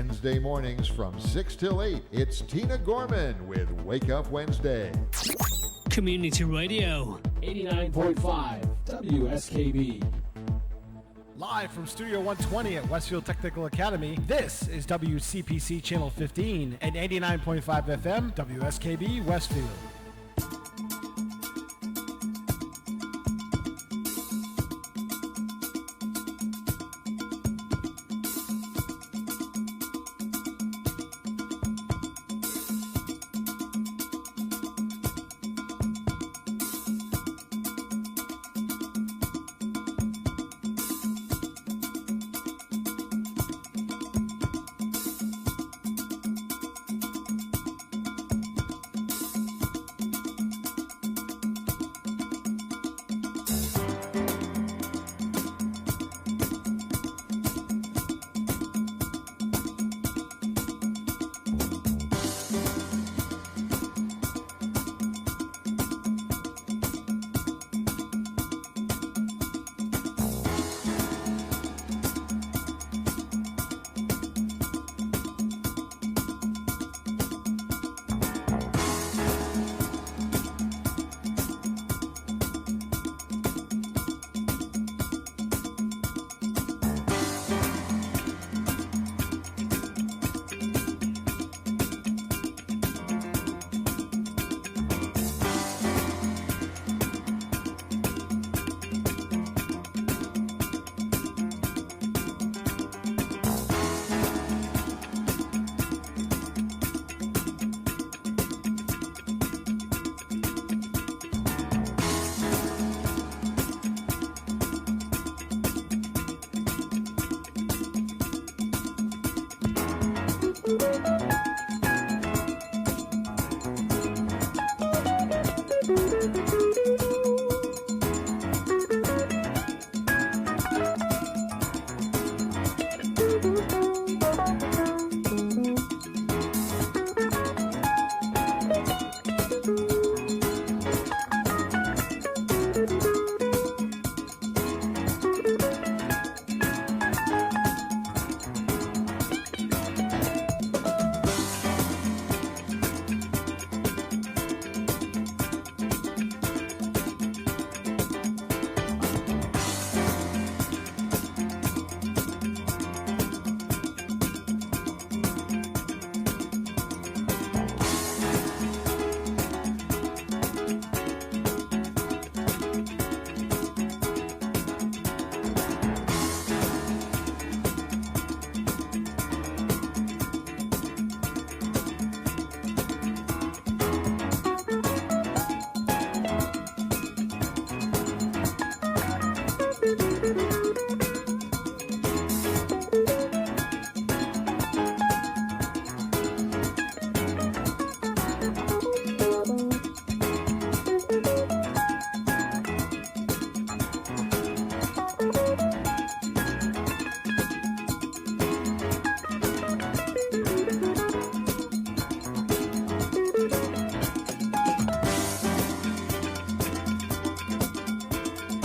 Wednesday mornings from 6 till 8, it's Tina Gorman with Wake Up Wednesday. Community Radio. 89.5 WSKB. Live from Studio 120 at Westfield Technical Academy, this is WCPC Channel 15 and 89.5 FM WSKB Westfield.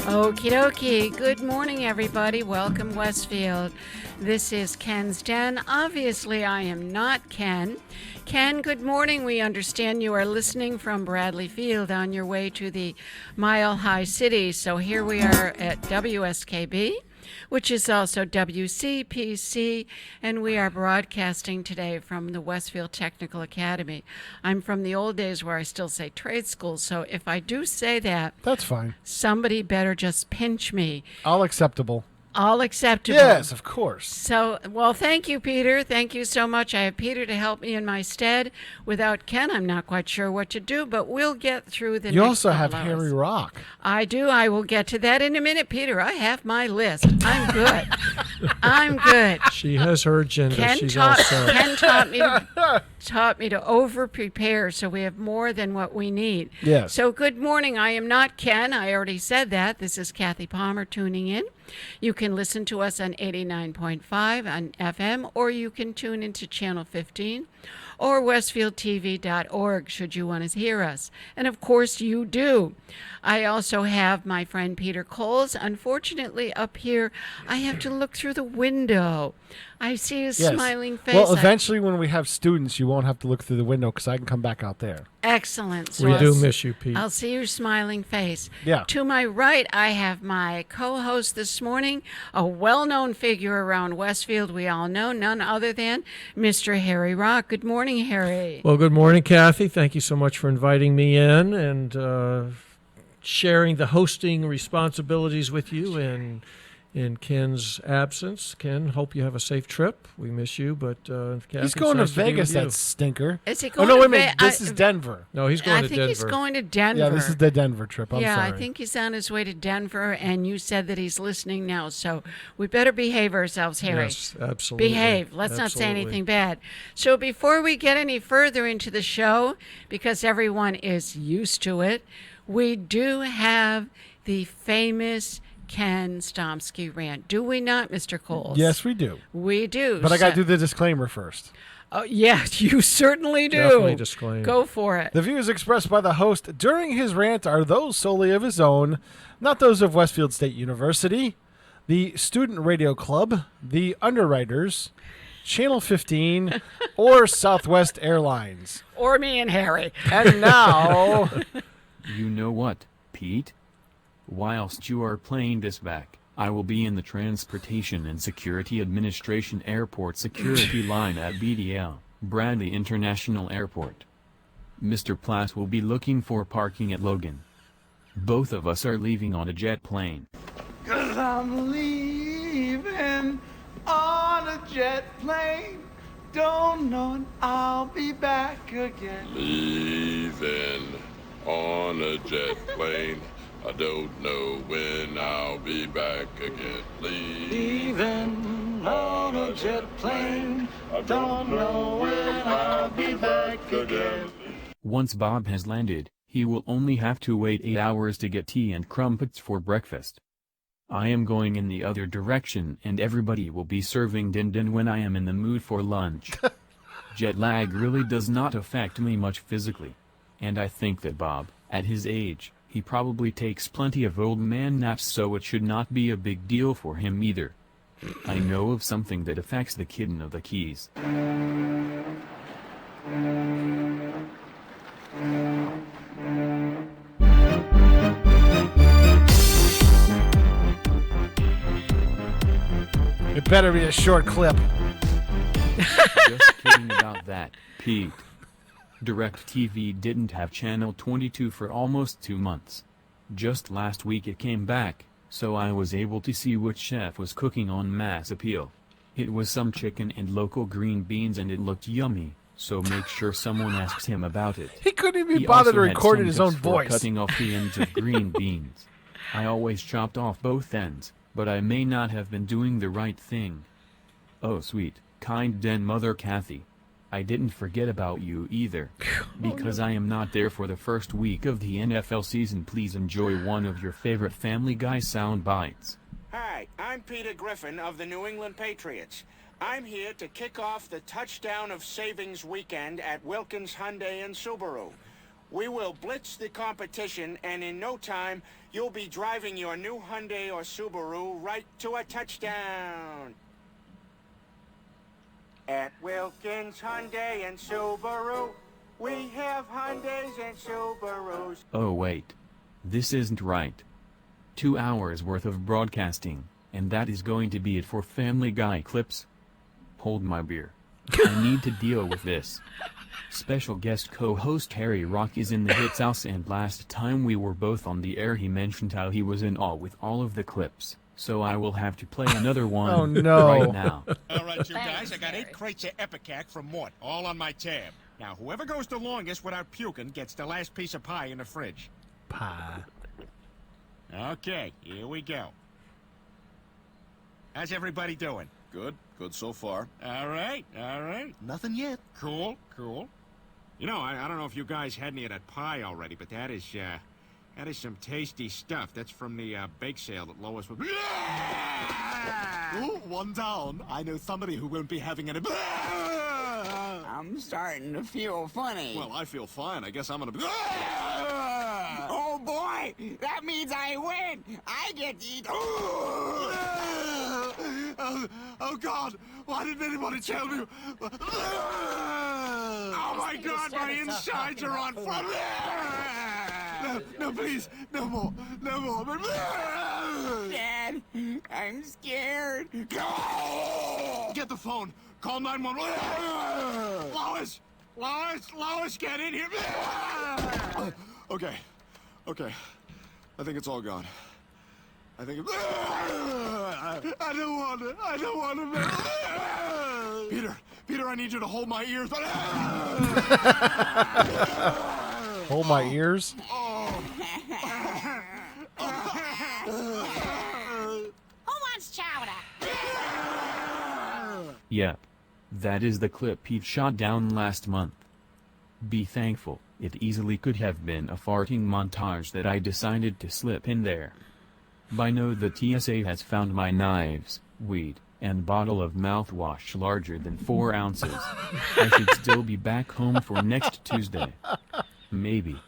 Okie dokie. Good morning, everybody. Welcome, Westfield. This is Ken's Den. Obviously, I am not Ken. Ken, good morning. We understand you are listening from Bradley Field on your way to the Mile High City. So here we are at WSKB, which is also WCPC, and we are broadcasting today from the Westfield Technical Academy. I'm from the old days where I still say trade school, so if I do say that, That's fine. somebody better just pinch me. All acceptable. All acceptable. Yes, of course. So, well, thank you, Peter. Thank you so much. I have Peter to help me in my stead. Without Ken, I'm not quite sure what to do, but we'll get through the You next also have couple hours. Harry Rock. I do. I will get to that in a minute, Peter. I have my list. I'm good. I'm good. She has her agenda. Ken She's taught, all set. Ken taught me to over-prepare so we have more than what we need. Yes. So good morning. I am not Ken. I already said that. This is Kathy Palmer tuning in. You can listen to us on 89.5 on FM, or you can tune into Channel 15, or westfieldtv.org should you want to hear us. And of course you do. I also have my friend Peter Coles. Unfortunately, up here, I have to look through the window. I see his smiling face. Well, eventually when we have students, you won't have to look through the window because I can come back out there. Excellent. So We do miss you, Pete. I'll see your smiling face. Yeah. To my right, I have my co-host this morning, a well-known figure around Westfield. We all know, none other than Mr. Harry Rock. Good morning, Harry. Well, good morning, Kathy. Thank you so much for inviting me in and sharing the hosting responsibilities with you in Ken's absence. Ken, hope you have a safe trip. We miss you, but Kathy, He's going nice to Vegas, be with you. that stinker. Is he Oh, going no, to wait a minute. This is Denver. No, he's going I to think Denver. he's going to Denver. Yeah, this is the Denver trip. I'm sorry. I think he's on his way to Denver, and you said that he's listening now, so we better behave ourselves, Harry. Yes, absolutely. Behave. Let's not say Absolutely. anything bad. So before we get any further into the show, because everyone is used to it, we do have the famous Ken Stomsky rant. Do we not, Mr. Coles? Yes, we do. We do. But I got to do the disclaimer first. Oh, yeah, you certainly do. Definitely disclaim. Go for it. The views expressed by the host during his rant are those solely of his own, not those of Westfield State University, the Student Radio Club, the Underwriters, Channel 15, or Southwest Airlines. Or me and Harry. And now... You know what, Pete? Whilst you are playing this back, I will be in the Transportation and Security Administration Airport Security Line at BDL, Bradley International Airport. Mr. Platt will be looking for parking at Logan. Both of us are leaving on a jet plane. 'Cause I'm leaving on a jet plane. Don't know when I'll be back again. Leaving on a jet plane. I don't know when I'll be back again. Leaving on a jet plane. I don't know when I'll be back again. Once Bob has landed, he will only have to wait 8 hours to get tea and crumpets for breakfast. I am going in the other direction and everybody will be serving din-din when I am in the mood for lunch. Jet lag really does not affect me much physically. And I think that Bob, at his age, he probably takes plenty of old man naps, so it should not be a big deal for him either. I know of something that affects the kitten of the Keys. It better be a short clip. Just kidding about that, Pete. DirecTV didn't have Channel 22 for almost 2 months. Just last week it came back, so I was able to see which chef was cooking on Mass Appeal. It was some chicken and local green beans and it looked yummy, so make sure someone asks him about it. He couldn't even be He bothered to also had record some in his own tips for voice. cutting off the ends of green beans. I always chopped off both ends, but I may not have been doing the right thing. Oh sweet, kind den mother Kathy. I didn't forget about you either. Because I am not there for the first week of the NFL season, please enjoy one of your favorite Family Guy sound bites. Hi, I'm Peter Griffin of the New England Patriots. I'm here to kick off the Touchdown of Savings weekend at Wilkins Hyundai and Subaru. We will blitz the competition, and in no time, you'll be driving your new Hyundai or Subaru right to a touchdown. At Wilkins Hyundai and Subaru, we have Hyundais and Subarus. Oh wait. This isn't right. 2 hours worth of broadcasting, and that is going to be it for Family Guy clips? Hold my beer. I need to deal with this. Special guest co-host Harry Rock is in the hits house, and last time we were both on the air he mentioned how he was in awe with all of the clips. So I will have to play another one Oh, no. right now. All right, you guys, I got 8 crates of Epicac from Mort, all on my tab. Now, whoever goes the longest without puking gets the last piece of pie in the fridge. Pie. Okay, here we go. How's everybody doing? Good so far. All right. Nothing yet. Cool. You know, I don't know if you guys had any of that pie already, but that is some tasty stuff. That's from the bake sale that Lois was... Ooh, one down. I know somebody who won't be having any... I'm starting to feel funny. Well, I feel fine. I guess I'm gonna be... Oh boy! That means I win! I get to eat... Oh, God! Why didn't anybody tell me? Oh, my God! My insides are on fire! No, please! No more! No more! Dad, I'm scared. Get the phone! Call 911! Lois! Lois! Lois, get in here! Okay. Okay. I think it's all gone. I think it's... I don't want to. I don't want to... Peter, I need you to hold my ears. Hold my ears? Who wants chowder? Yep. That is the clip Pete shot down last month. Be thankful, it easily could have been a farting montage that I decided to slip in there. By now the TSA has found my knives, weed, and bottle of mouthwash larger than 4 ounces. I should still be back home for next Tuesday. Maybe.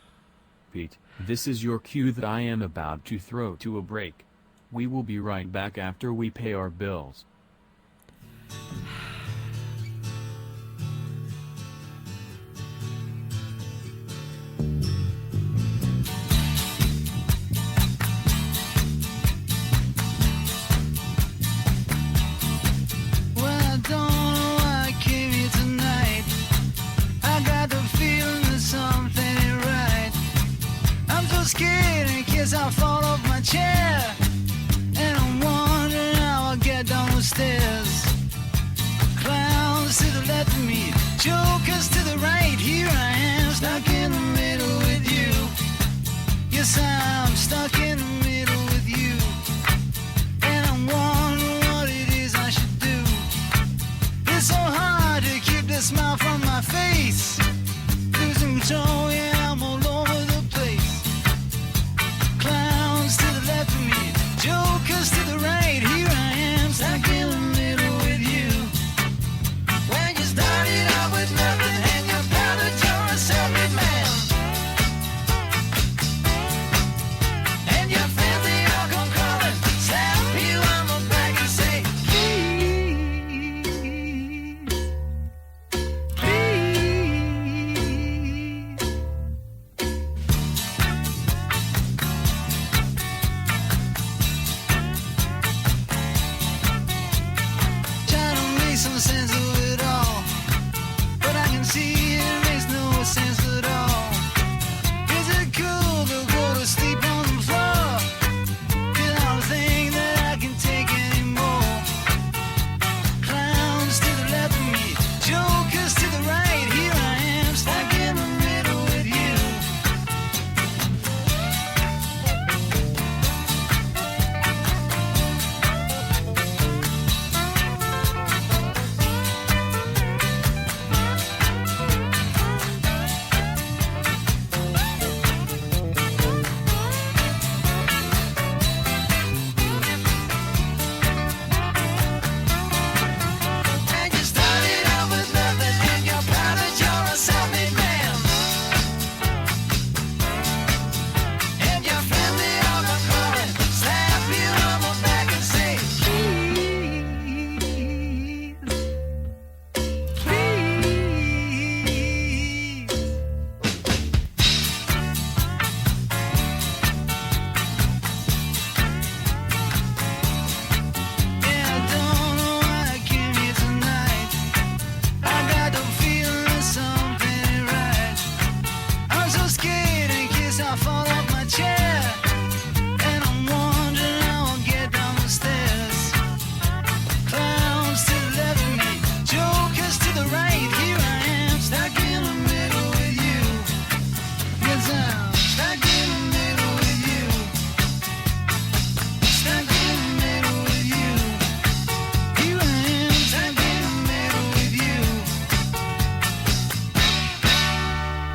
Pete, this is your cue that I am about to throw to a break. We will be right back after we pay our bills. Scared in case I fall off my chair, and I'm wondering how I'll get down the stairs. Clowns to the left of me, jokers to the right. Here I am, stuck in the middle with you. Yes, I'm stuck in the middle with you, and I'm wondering what it is I should do. It's so hard to keep the smile from my face. Losing control, yeah, I'm all over the place. Clowns to the left of me, jokers to the right. Here I am, stuck in the middle with you. When you started out with nothing and you found that you're a self-made man, and your friends they all come calling, slap you on the back and say, please, please. Trying to make some sense of it all, but I can see it makes no sense at all. Is it cool to go to sleep on the floor? 'Cause I don't think that I can take anymore. Clowns to the left of me, jokers to the right. Here I am, stuck in the middle with you. And you started out with nothing and you're proud that you're a self-made man. And your friends they all come calling, slap you on the back and say, please, please. Yeah, I don't know why I came here tonight. I got the feeling that something ain't right. I'm so scared in case I fall off my chair, and I'm wondering how I'll get down the stairs. Clowns to the left of me, jokers to the right. Here I am, stuck in the middle with you. Yes, I'm stuck in the middle with you. Stuck in the middle with you. Here I am, stuck in the middle with you.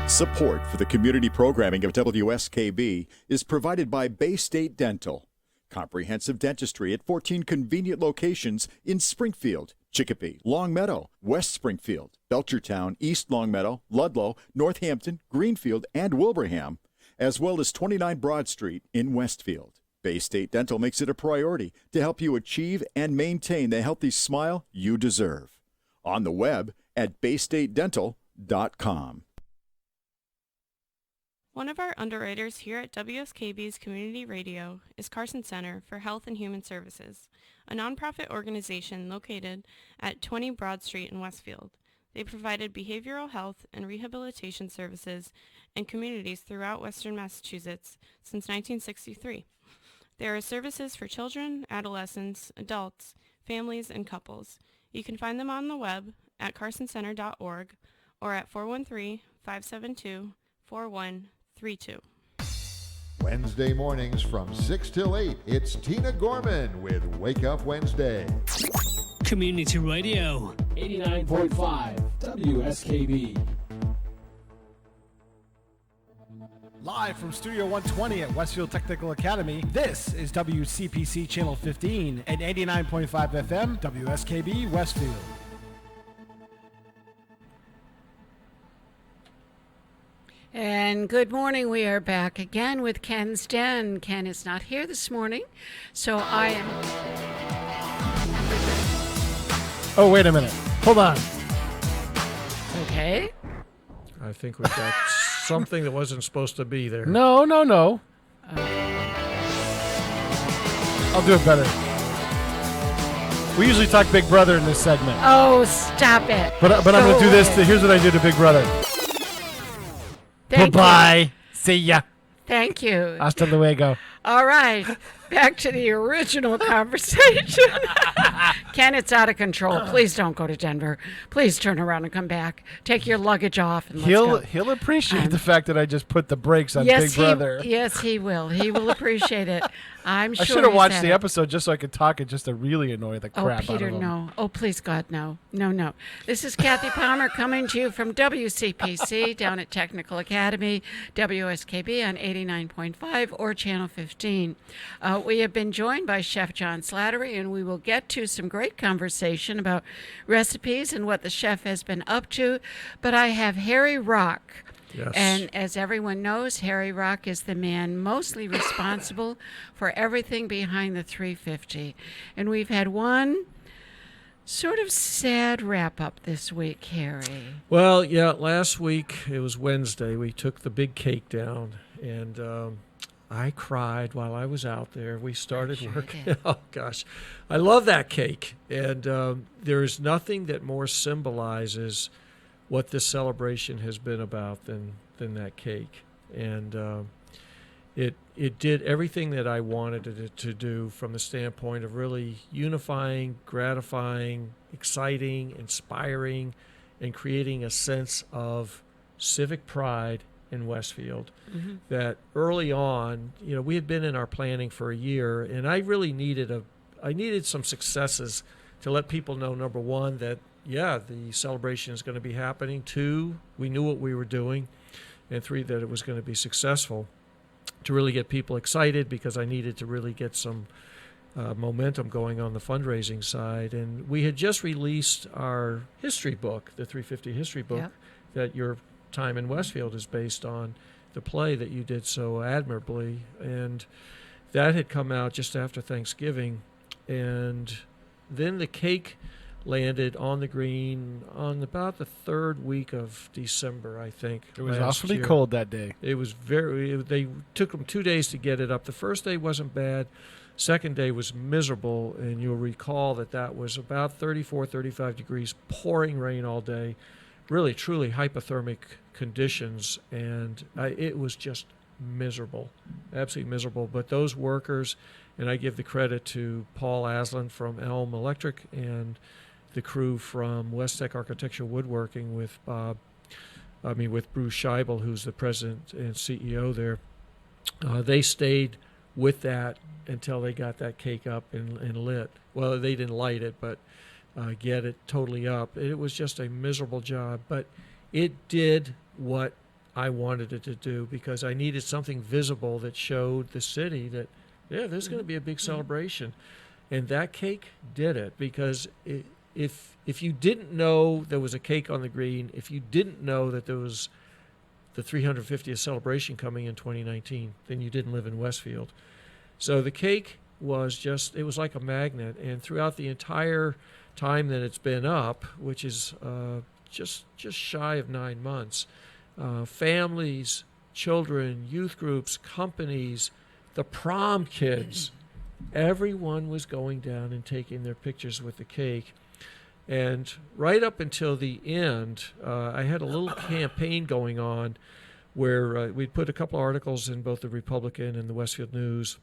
Support for the community programming of WSKB is provided by Bay State Dental. Comprehensive dentistry at 14 convenient locations in Springfield, Chicopee, Longmeadow, West Springfield, Belchertown, East Longmeadow, Ludlow, Northampton, Greenfield, and Wilbraham, as well as 29 Broad Street in Westfield. Bay State Dental makes it a priority to help you achieve and maintain the healthy smile you deserve. On the web at baystatedental.com. One of our underwriters here at WSKB's Community Radio is Carson Center for Health and Human Services, a nonprofit organization located at 20 Broad Street in Westfield. They provided behavioral health and rehabilitation services in communities throughout Western Massachusetts since 1963. There are services for children, adolescents, adults, families, and couples. You can find them on the web at carsoncenter.org or at 413-572-4132. Wednesday mornings from 6 till 8, it's Tina Gorman with Wake Up Wednesday. Community Radio. 89.5 WSKB. Live from Studio 120 at Westfield Technical Academy, this is WCPC Channel 15 and 89.5 FM, WSKB Westfield. And good morning. We are back again with Ken's Den. Ken is not here this morning, so I am... Oh, wait a minute. Hold on. Okay. I think we've got something that wasn't supposed to be there. No. I'll do it better. We usually talk Big Brother in this segment. Oh, stop it. But I'm going to do this. Here's what I do to Big Brother. Bye-bye. See ya. Thank you. Hasta luego. All right. Back to the original conversation. Ken, it's out of control. Please don't go to Denver. Please turn around and come back. Take your luggage off and let's go. He'll appreciate the fact that I just put the brakes on Big Brother. Yes, he will. He will appreciate it. I'm sure. I should have watched the episode just so I could talk it just to really annoy the crap Peter, out of him. no. Oh, please, God, no. No. This is Kathy Palmer coming to you from WCPC down at Technical Academy, WSKB on 89.5 or Channel 15. We have been joined by Chef John Slattery, and we will get to some great conversation about recipes and what the chef has been up to. But I have Harry Rock. Yes. And as everyone knows, Harry Rock is the man mostly responsible for everything behind the 350. And we've had one sort of sad wrap-up this week, Harry. Well, yeah, last week, it was Wednesday, we took the big cake down, and I cried while I was out there. We started working. Oh, gosh. I love that cake. And there is nothing that more symbolizes what this celebration has been about than that cake. And it did everything that I wanted it to do from the standpoint of really unifying, gratifying, exciting, inspiring, and creating a sense of civic pride in Westfield. Mm-hmm. That early on, we had been in our planning for a year, and I really needed some successes to let people know, number one, that the celebration is going to be happening. 2, we knew what we were doing. And 3, that it was going to be successful, to really get people excited, because I needed to really get some momentum going on the fundraising side. And we had just released our history book, the 350 history book, that your time in Westfield is based on, the play that you did so admirably. And that had come out just after Thanksgiving. And then the cake landed on the green on about the 3rd week of December, I think. It was awfully cold that day. It was they took them 2 days to get it up. The first day wasn't bad. Second day was miserable, and you'll recall that was about 34, 35 degrees, pouring rain all day, really, truly hypothermic conditions, and it was just miserable, absolutely miserable. But those workers, and I give the credit to Paul Aslan from Elm Electric and the crew from West Tech Architectural Woodworking with Bruce Scheibel, who's the president and CEO there. They stayed with that until they got that cake up and lit. Well, they didn't light it, but get it totally up. It was just a miserable job, but it did what I wanted it to do, because I needed something visible that showed the city that Yeah, there's going to be a big celebration. And that cake did it, because if you didn't know there was a cake on the green, if you didn't know that there was the 350th celebration coming in 2019, then you didn't live in Westfield. So the cake was it was like a magnet. And throughout the entire time that it's been up, which is just shy of 9 months, families, children, youth groups, companies, the prom kids, everyone was going down and taking their pictures with the cake. And right up until the end, I had a little campaign going on where we'd put a couple of articles in both the Republican and the Westfield News.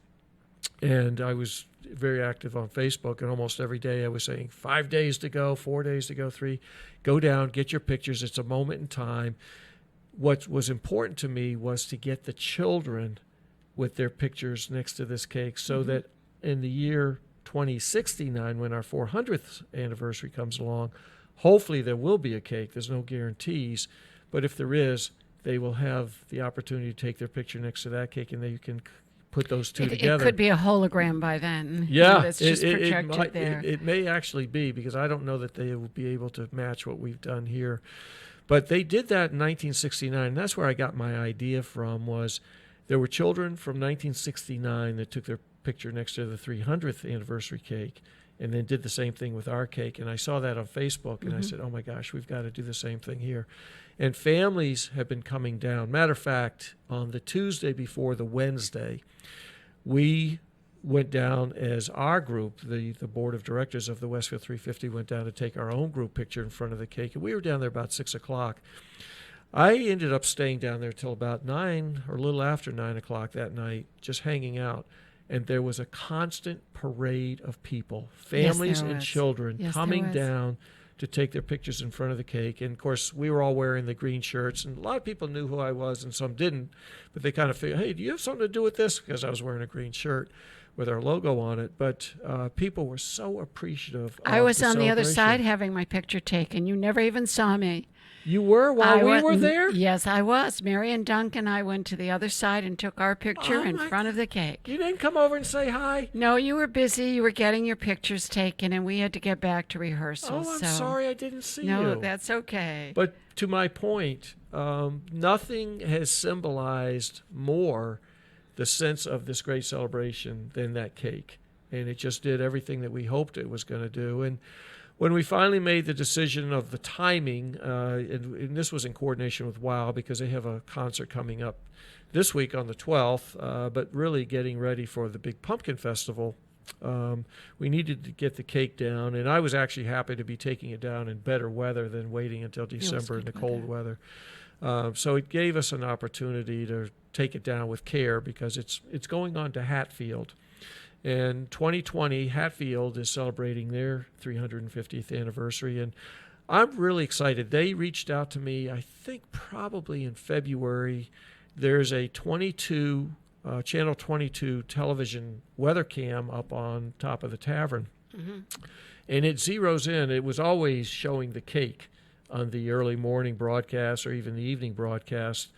And I was very active on Facebook, and almost every day I was saying 5 days to go, 4 days to go, 3. Go down, get your pictures. It's a moment in time. What was important to me was to get the children with their pictures next to this cake, so that in the year 2069, when our 400th anniversary comes along, hopefully there will be a cake. There's no guarantees, but if there is, they will have the opportunity to take their picture next to that cake, and they can put those two together. It could be a hologram by then. Yeah, It's just projected there. It may actually be, because I don't know that they will be able to match what we've done here. But they did that in 1969, and that's where I got my idea from. Was there were children from 1969 that took their picture next to the 300th anniversary cake, and then did the same thing with our cake. And I saw that on Facebook, and I said, oh my gosh, we've got to do the same thing here. And families have been coming down. Matter of fact, on the Tuesday before the Wednesday, we went down as our group, the board of directors of the Westfield 350 went down to take our own group picture in front of the cake, and we were down there about 6 o'clock. I ended up staying down there till about 9 or a little after 9 o'clock that night, just hanging out. And there was a constant parade of people, families and children, coming down to take their pictures in front of the cake. And, of course, we were all wearing the green shirts, and a lot of people knew who I was and some didn't. But they kind of figured, hey, do you have something to do with this? Because I was wearing a green shirt with our logo on it. But people were so appreciative. I was on the other side having my picture taken. You never even saw me. You were while we were there? Yes, I was. Mary and Dunk and I went to the other side and took our picture in front of the cake. You didn't come over and say hi? No, you were busy. You were getting your pictures taken, and we had to get back to rehearsal. Oh, I'm sorry I didn't see you. No, that's okay. But to my point, nothing has symbolized more the sense of this great celebration than that cake. And it just did everything that we hoped it was going to do. And when we finally made the decision of the timing, and this was in coordination with WOW, because they have a concert coming up this week on the 12th, but really getting ready for the Big Pumpkin Festival, we needed to get the cake down. And I was actually happy to be taking it down in better weather than waiting until December in the cold weather. So it gave us an opportunity to take it down with care, because it's going on to Hatfield. And 2020, Hatfield is celebrating their 350th anniversary, and I'm really excited. They reached out to me, I think probably in February. There's a Channel 22 television weather cam up on top of the tavern, and it zeroes in. It was always showing the cake on the early morning broadcast or even the evening broadcast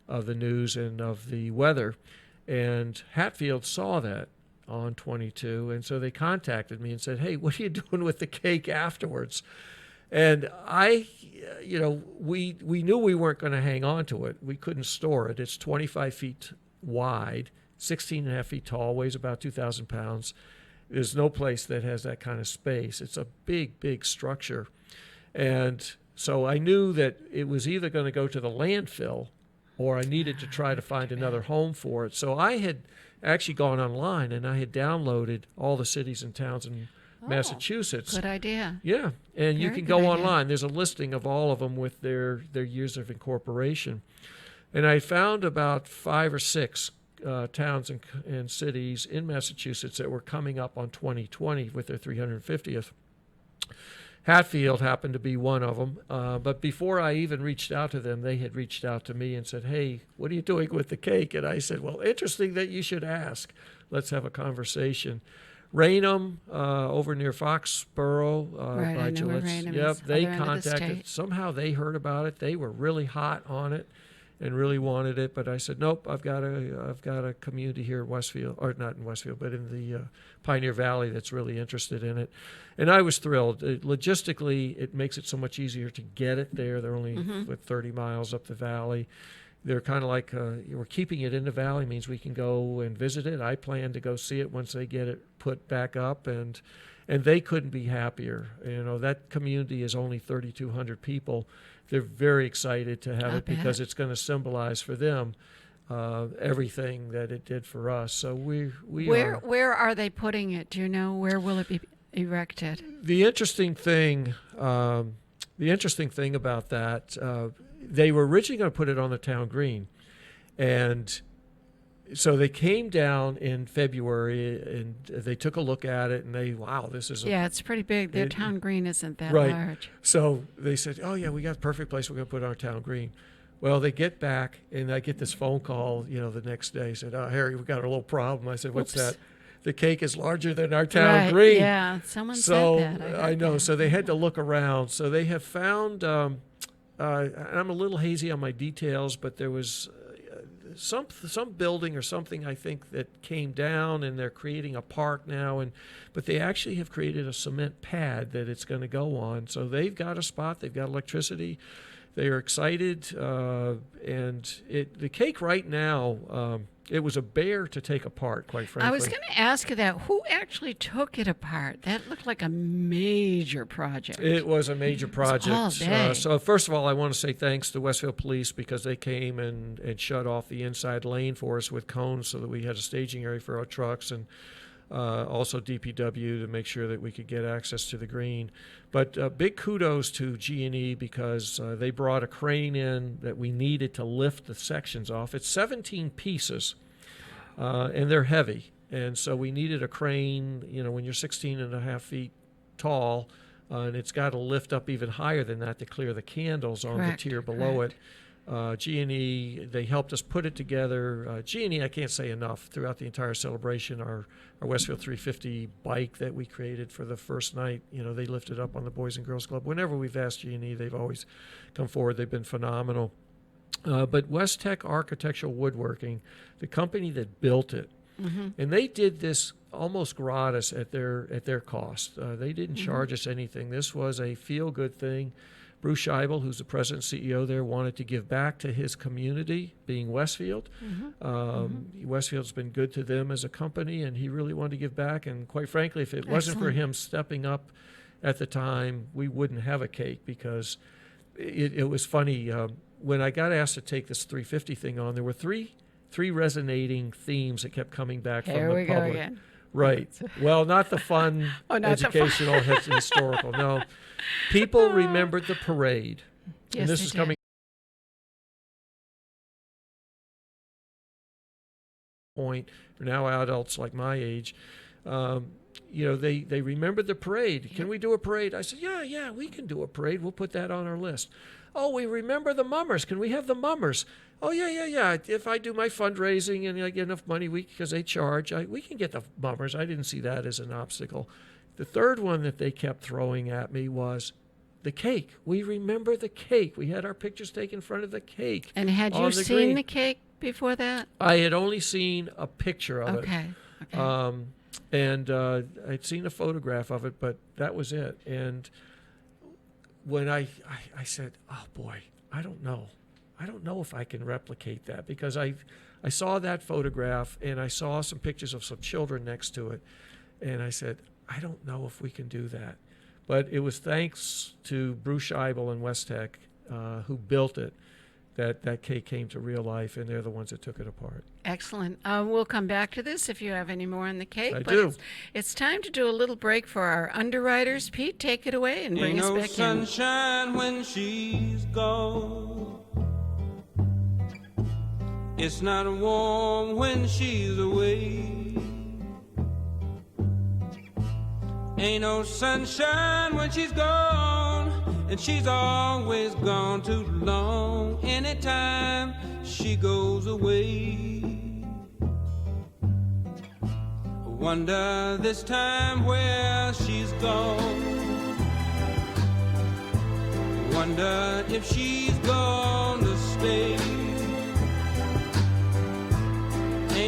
of the news and of the weather, and Hatfield saw that on 22, and so they contacted me and said, hey, what are you doing with the cake afterwards? And we knew we weren't going to hang on to it. We couldn't store it. It's 25 feet wide, 16 and a half feet tall, weighs about 2,000 pounds. There's no place that has that kind of space. It's a big, big structure. And so I knew that it was either going to go to the landfill or I needed to try to find another home for it. So I had actually gone online and I had downloaded all the cities and towns in Massachusetts. Good idea. Yeah, and you Very can good go idea. online. There's a listing of all of them with their years of incorporation. And I found about 5 or 6 towns and cities in Massachusetts that were coming up on 2020 with their 350th. Hatfield happened to be one of them. But before I even reached out to them, they had reached out to me and said, hey, what are you doing with the cake? And I said, well, interesting that you should ask. Let's have a conversation. Raynham, over near Foxborough, Right, by I know where Gillette's. Raynham Yep, is, they other end of the contacted. state. Somehow they heard about it. They were really hot on it. and really wanted it. But I said, nope, I've got a community here in Westfield, or not in Westfield, but in the Pioneer Valley that's really interested in it. And I was thrilled. Logistically, it makes it so much easier to get it there. They're only 30 miles up the valley. They're kind of like, we're keeping it in the valley, means we can go and visit it. I plan to go see it once they get it put back up, and they couldn't be happier. You know, that community is only 3,200 people. They're very excited to have it because it's going to symbolize for them everything that it did for us. So where are they putting it? Do you know? Where will it be erected? The interesting thing about that, they were originally going to put it on the town green, and so they came down in February and they took a look at it, and this is it's pretty big. Their town green isn't that right. large. So they said, oh yeah, we got a perfect place. We're going to put it on our town green. Well, they get back, and I get this phone call, the next day. Said, oh, Harry, we got a little problem. I said, what's that? The cake is larger than our town green. Yeah, someone said that. I know. So they had to look around. So they have found, and I'm a little hazy on my details, but there was some building or something, I think, that came down, and they're creating a park now. But they actually have created a cement pad that it's going to go on. So they've got a spot. They've got electricity. They are excited, and the cake right now, it was a bear to take apart, quite frankly. I was going to ask you that. Who actually took it apart? That looked like a major project. It was a major project. All day. So first of all, I want to say thanks to Westfield Police, because they came and shut off the inside lane for us with cones so that we had a staging area for our trucks, and also DPW to make sure that we could get access to the green. But big kudos to G&E, because they brought a crane in that we needed to lift the sections off. It's 17 pieces, and they're heavy. And so we needed a crane, when you're 16 and a half feet tall, and it's got to lift up even higher than that to clear the candles on the tier below it. G&E, they helped us put it together. G&E, I can't say enough, throughout the entire celebration. Our Westfield 350 bike that we created for the first night, they lifted up on the Boys and Girls Club. Whenever we've asked G&E, they've always come forward. They've been phenomenal. But West Tech Architectural Woodworking, the company that built it, and they did this almost gratis at their cost. They didn't charge us anything. This was a feel-good thing. Bruce Scheibel, who's the president and CEO there, wanted to give back to his community, being Westfield. Westfield's been good to them as a company, and he really wanted to give back. And quite frankly, if it wasn't for him stepping up at the time, we wouldn't have a cake, because it was funny. When I got asked to take this 350 thing on, there were three resonating themes that kept coming back from the public. Here we go again. Right. Well, not the fun, educational, historical. No. People remembered the parade. Yes, and this is coming point for now adults like my age. They remembered the parade. Can we do a parade? I said, yeah, we can do a parade. We'll put that on our list. Oh, we remember the mummers. Can we have the mummers? Oh, yeah. If I do my fundraising and I get enough money, because they charge, we can get the mummers. I didn't see that as an obstacle. The third one that they kept throwing at me was the cake. We remember the cake. We had our pictures taken in front of the cake. And had you seen the cake before that? I had only seen a picture of it. Okay. And I'd seen a photograph of it, but that was it. And when I said, oh boy, I don't know if I can replicate that, because I saw that photograph and I saw some pictures of some children next to it, and I said, I don't know if we can do that. But it was thanks to Bruce Scheibel and West Tech, who built it, that cake came to real life, and they're the ones that took it apart. Excellent. We'll come back to this if you have any more on the cake. I do. It's time to do a little break for our underwriters. Pete, take it away and bring us back in. Sunshine when she's gone. It's not warm when she's away. Ain't no sunshine when she's gone, and she's always gone too long. Anytime she goes away, wonder this time where she's gone. Wonder if she's gonna stay.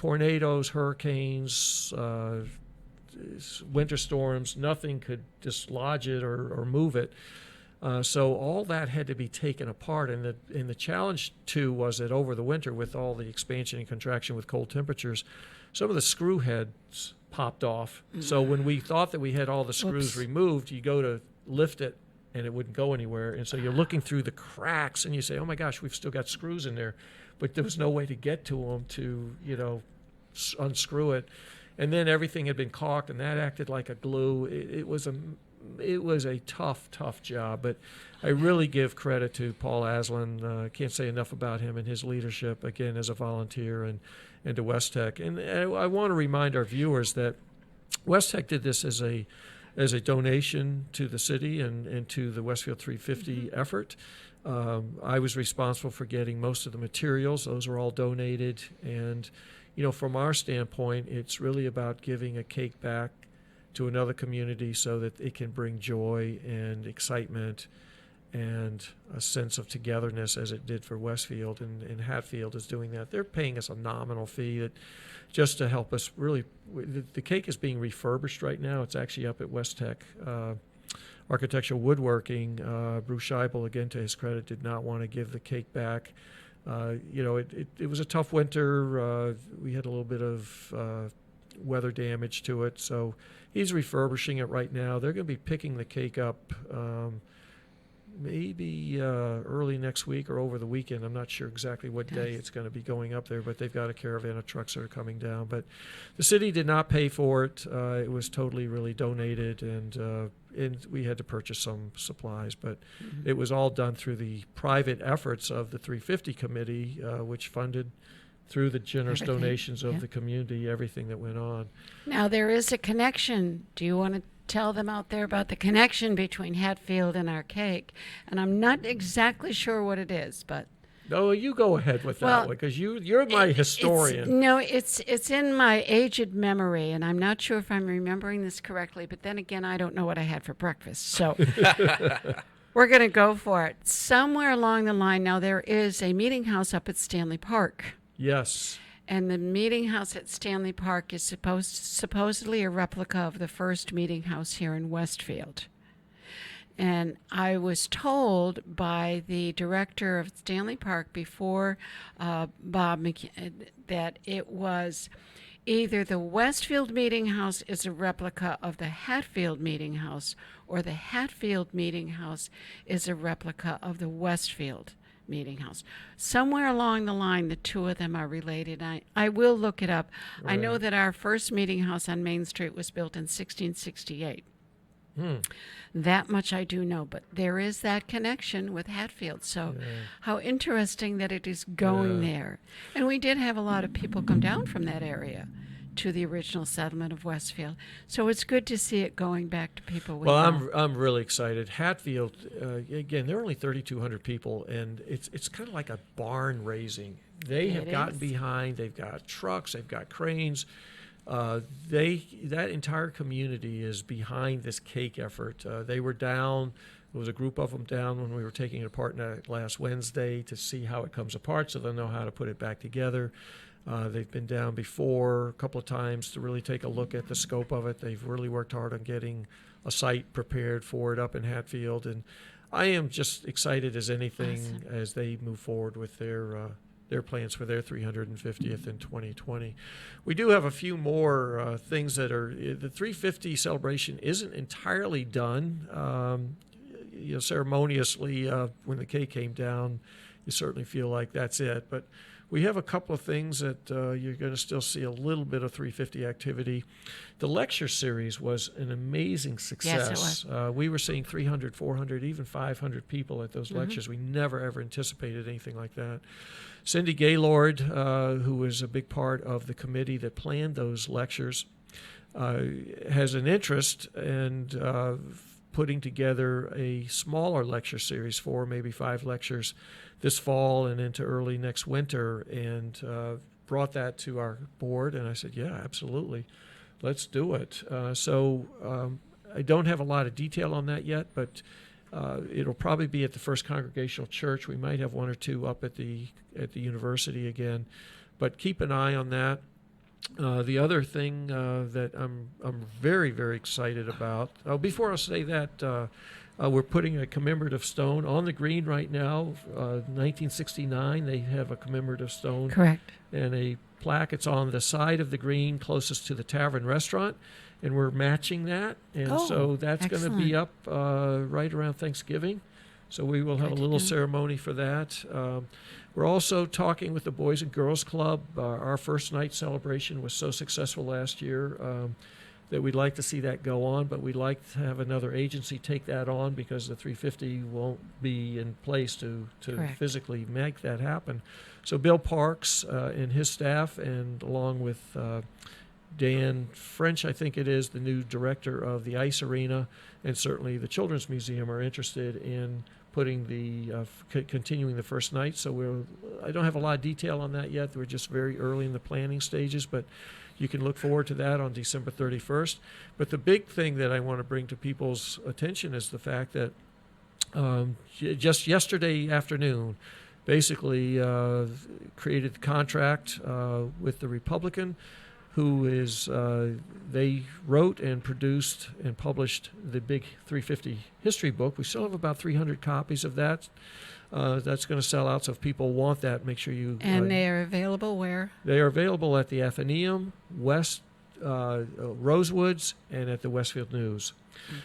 tornadoes, hurricanes, winter storms, nothing could dislodge it or move it. So all that had to be taken apart, and the challenge too was that over the winter, with all the expansion and contraction with cold temperatures, some of the screw heads popped off. So when we thought that we had all the screws removed, you go to lift it and it wouldn't go anywhere. And so you're looking through the cracks and you say, oh my gosh, we've still got screws in there, but there was no way to get to them to, unscrew it. And then everything had been caulked, and that acted like a glue. It was a tough job, but I really give credit to Paul Aslan. Can't say enough about him and his leadership, again, as a volunteer, and to West Tech. And I want to remind our viewers that West Tech did this as a donation to the city and to the Westfield 350 effort. I was responsible for getting most of the materials. Those were all donated. And, from our standpoint, it's really about giving a cake back to another community so that it can bring joy and excitement and a sense of togetherness, as it did for Westfield, and Hatfield is doing that. They're paying us a nominal fee just to help us really. The cake is being refurbished right now. It's actually up at West Tech Architectural Woodworking. Bruce Scheibel, again, to his credit, did not want to give the cake back. It was a tough winter. We had a little bit of weather damage to it, so he's refurbishing it right now. They're going to be picking the cake up maybe early next week or over the weekend. I'm not sure exactly what day it's going to be going up there, but they've got a caravan of trucks that are coming down. But the city did not pay for it. It was totally really donated, and we had to purchase some supplies. But it was all done through the private efforts of the 350 committee, which funded through the generous donations of the community, everything that went on. Now, there is a connection. Do you want to tell them out there about the connection between Hatfield and our cake? And I'm not exactly sure what it is, but... No, you go ahead with that one, because you're my historian. It's in my aged memory, and I'm not sure if I'm remembering this correctly, but then again, I don't know what I had for breakfast, so... We're going to go for it. Somewhere along the line, now there is a meeting house up at Stanley Park. Yes. And the meeting house at Stanley Park is supposedly a replica of the first meeting house here in Westfield. And I was told by the director of Stanley Park before Bob that it was either the Westfield Meeting House is a replica of the Hatfield Meeting House, or the Hatfield Meeting House is a replica of the Westfield Meeting House. Somewhere along the line, the two of them are related. I will look it up. Right. I know that our first meeting house on Main Street was built in 1668. That much I do know, but there is that connection with Hatfield. So how interesting that it is going there. And we did have a lot of people come down from that area to the original settlement of Westfield. So it's good to see it going back to people. I'm really excited. Hatfield, again, there are only 3,200 people, and it's kind of like a barn raising. They have gotten behind. They've got trucks. They've got cranes. That entire community is behind this cake effort. They were down. There was a group of them down when we were taking it apart last Wednesday to see how it comes apart, so they'll know how to put it back together. They've been down before a couple of times to really take a look at the scope of it. They've really worked hard on getting a site prepared for it up in Hatfield, and I am just excited as anything as they move forward with their plans for their 350th in 2020. We do have a few more things that are... The 350 celebration isn't entirely done. Ceremoniously, when the cake came down, you certainly feel like that's it. But we have a couple of things that you're going to still see a little bit of 350 activity. The lecture series was an amazing success. Yes, it was. We were seeing 300, 400, even 500 people at those lectures. We never, ever anticipated anything like that. Cindy Gaylord, who was a big part of the committee that planned those lectures, has an interest in putting together a smaller lecture series, 4, maybe 5 lectures this fall and into early next winter, and brought that to our board. And I said, yeah, absolutely. Let's do it. So I don't have a lot of detail on that yet, but it'll probably be at the First Congregational Church. We might have 1 or 2 up at the university again, but keep an eye on that. The other thing that I'm very, very excited about. Before I say that, we're putting a commemorative stone on the green right now. 1969, they have a commemorative stone. Correct. And a plaque. It's on the side of the green closest to the tavern restaurant, and we're matching that. And so that's going to be up right around Thanksgiving. So we will have a little ceremony for that. We're also talking with the Boys and Girls Club. Our first night celebration was so successful last year that we'd like to see that go on, but we'd like to have another agency take that on because the 350 won't be in place to physically make that happen. So Bill Parks and his staff, and along with Dan French, I think it is, the new director of the Ice Arena, and certainly the Children's Museum, are interested in putting continuing the first night. So I don't have a lot of detail on that yet. We're just very early in the planning stages, but you can look forward to that on December 31st. But the big thing that I want to bring to people's attention is the fact that just yesterday afternoon, basically created the contract with the Republican, who is, they wrote and produced and published the big 350 history book. We still have about 300 copies of that. That's going to sell out, so if people want that, make sure you... And they are available where? They are available at the Athenaeum, Rosewoods, and at the Westfield News.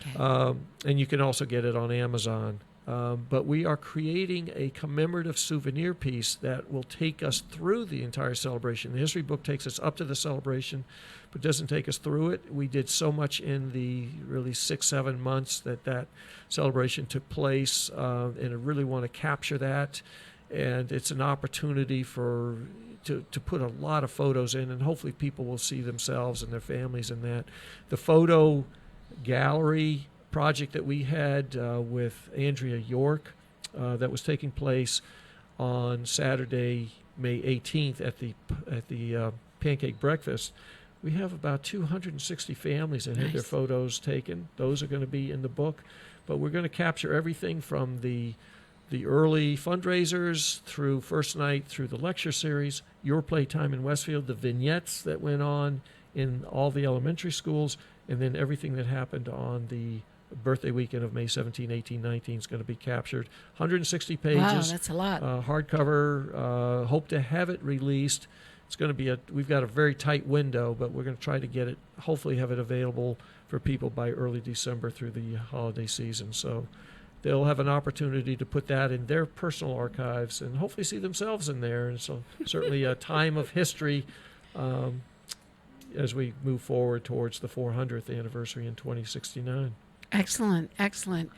Okay. And you can also get it on Amazon. But we are creating a commemorative souvenir piece that will take us through the entire celebration. The history book takes us up to the celebration, but doesn't take us through it. We did so much in the really 6-7 months that celebration took place, and I really want to capture that. And it's an opportunity to put a lot of photos in, and hopefully people will see themselves and their families in that. The photo gallery project that we had with Andrea York that was taking place on Saturday, May 18th at the Pancake Breakfast. We have about 260 families that had their photos taken. Those are going to be in the book, but we're going to capture everything from the early fundraisers through first night, through the lecture series, Your Playtime in Westfield, the vignettes that went on in all the elementary schools, and then everything that happened on the birthday weekend of May 17, 18, 19 is going to be captured. 160 pages. Wow, that's a lot. Hardcover. Hope to have it released. It's going to be we've got a very tight window, but we're going to try to get it, hopefully have it available for people by early December through the holiday season. So they'll have an opportunity to put that in their personal archives and hopefully see themselves in there. And so certainly a time of history as we move forward towards the 400th anniversary in 2069. Excellent, excellent.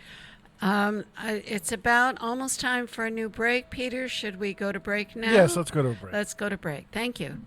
It's about almost time for a new break. Peter, should we go to break now? Yes, let's go to a break. Let's go to break. Thank you.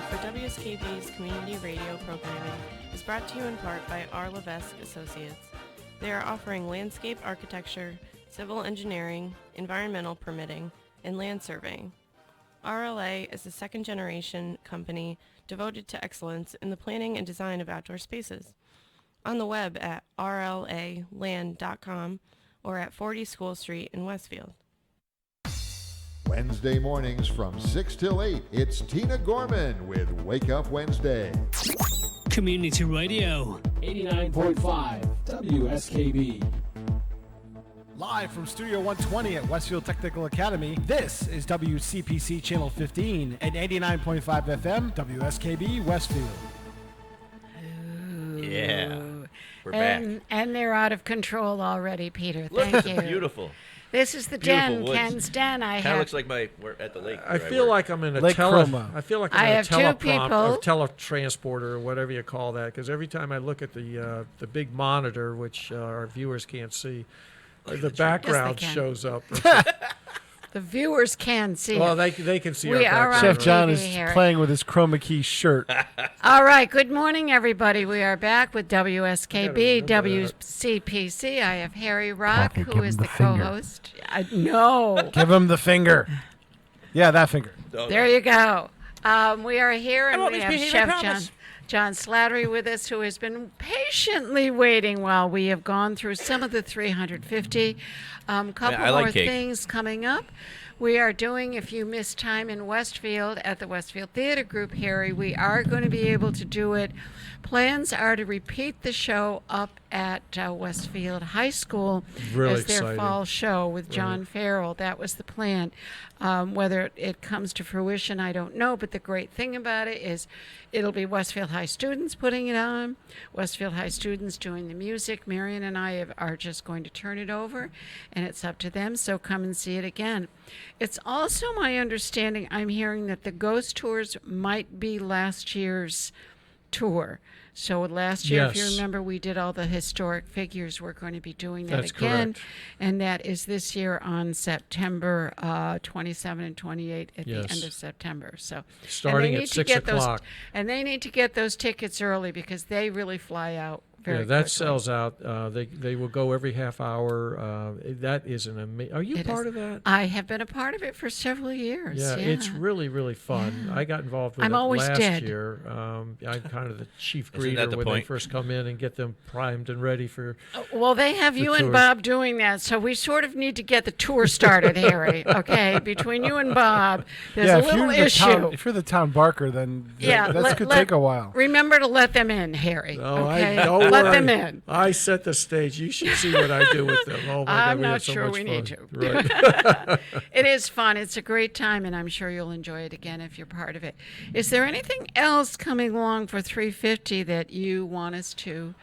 for WSKB's community radio programming is brought to you in part by R. Levesque Associates. They are offering landscape architecture, civil engineering, environmental permitting, and land surveying. RLA is a second-generation company devoted to excellence in the planning and design of outdoor spaces. On the web at rlaland.com or at 40 School Street in Westfield. Wednesday mornings from 6 till 8, it's Tina Gorman with Wake Up Wednesday. Community Radio. 89.5 WSKB. Live from Studio 120 at Westfield Technical Academy, this is WCPC Channel 15 at 89.5 FM, WSKB Westfield. Yeah, we're back. And they're out of control already, Peter. Thank you. Beautiful. This is the Beautiful den, woods. Ken's den. Kind of looks like we're at the lake. I feel like I'm in a Lake Chroma. I feel like I'm I in a have two teleprompt or people. teletransporter or whatever you call that. Because every time I look at the big monitor, which our viewers can't see, the background can. shows up. The viewers can see Well, it. they can see We our are on background. Chef John TV, is Harry. playing with his chroma key shirt. All right. Good morning, everybody. We are back with WSKB, WCPC. I have Harry Rock, Kathy, who give is him the the finger. co-host. No. Give him the finger. Yeah, that finger. There you go. We are here, and we always have behave, I Chef promise. John Slattery with us, who has been patiently waiting while we have gone through some of the 350. Couple I like more cake. things coming up. We are doing, if you missed time in Westfield at the Westfield Theater Group, Harry, we are going to be able to do it. Plans are to repeat the show up at Westfield High School Really as their exciting. fall show with John Farrell. That was the plan. Whether it comes to fruition, I don't know, but the great thing about it is it'll be Westfield High students putting it on, Westfield High students doing the music. Marion and I are just going to turn it over, and it's up to them, so come and see it again. It's also my understanding, I'm hearing that the ghost tours might be last year's tour. So last year, if you Yes. remember, we did all the historic figures. We're going to be doing that That's again. correct. And that is this year on September 27 and 28 at the Yes. end of September. So Starting and they at need to 6 get those- o'clock. and they need to get those tickets early because they really fly out very Yeah, that quickly. sells out. They will go every half hour. That is an amazing. Are you It part is. of that? I have been a part of it for several years. Yeah, it's really, really fun. Yeah. I got involved with I'm it always last dead. year. I'm kind of the chief Isn't that greeter the when they point? first come in and get them primed and ready for. Well, they have the you and tours. Bob doing that, so we sort of need to get the tour started, Harry. Okay, between you and Bob, there's a little issue. If you're the town barker, then Yeah, that could take a while. Remember to let them in, Harry. Oh, okay, don't let worry. them in. I set the stage. You should see what I do with them. Oh my I'm God, we not have so sure much we fun. need to. Right. It is fun. It's a great time, and I'm sure you'll enjoy it again if you're part of it. Is there anything else coming along for 350 that you want us to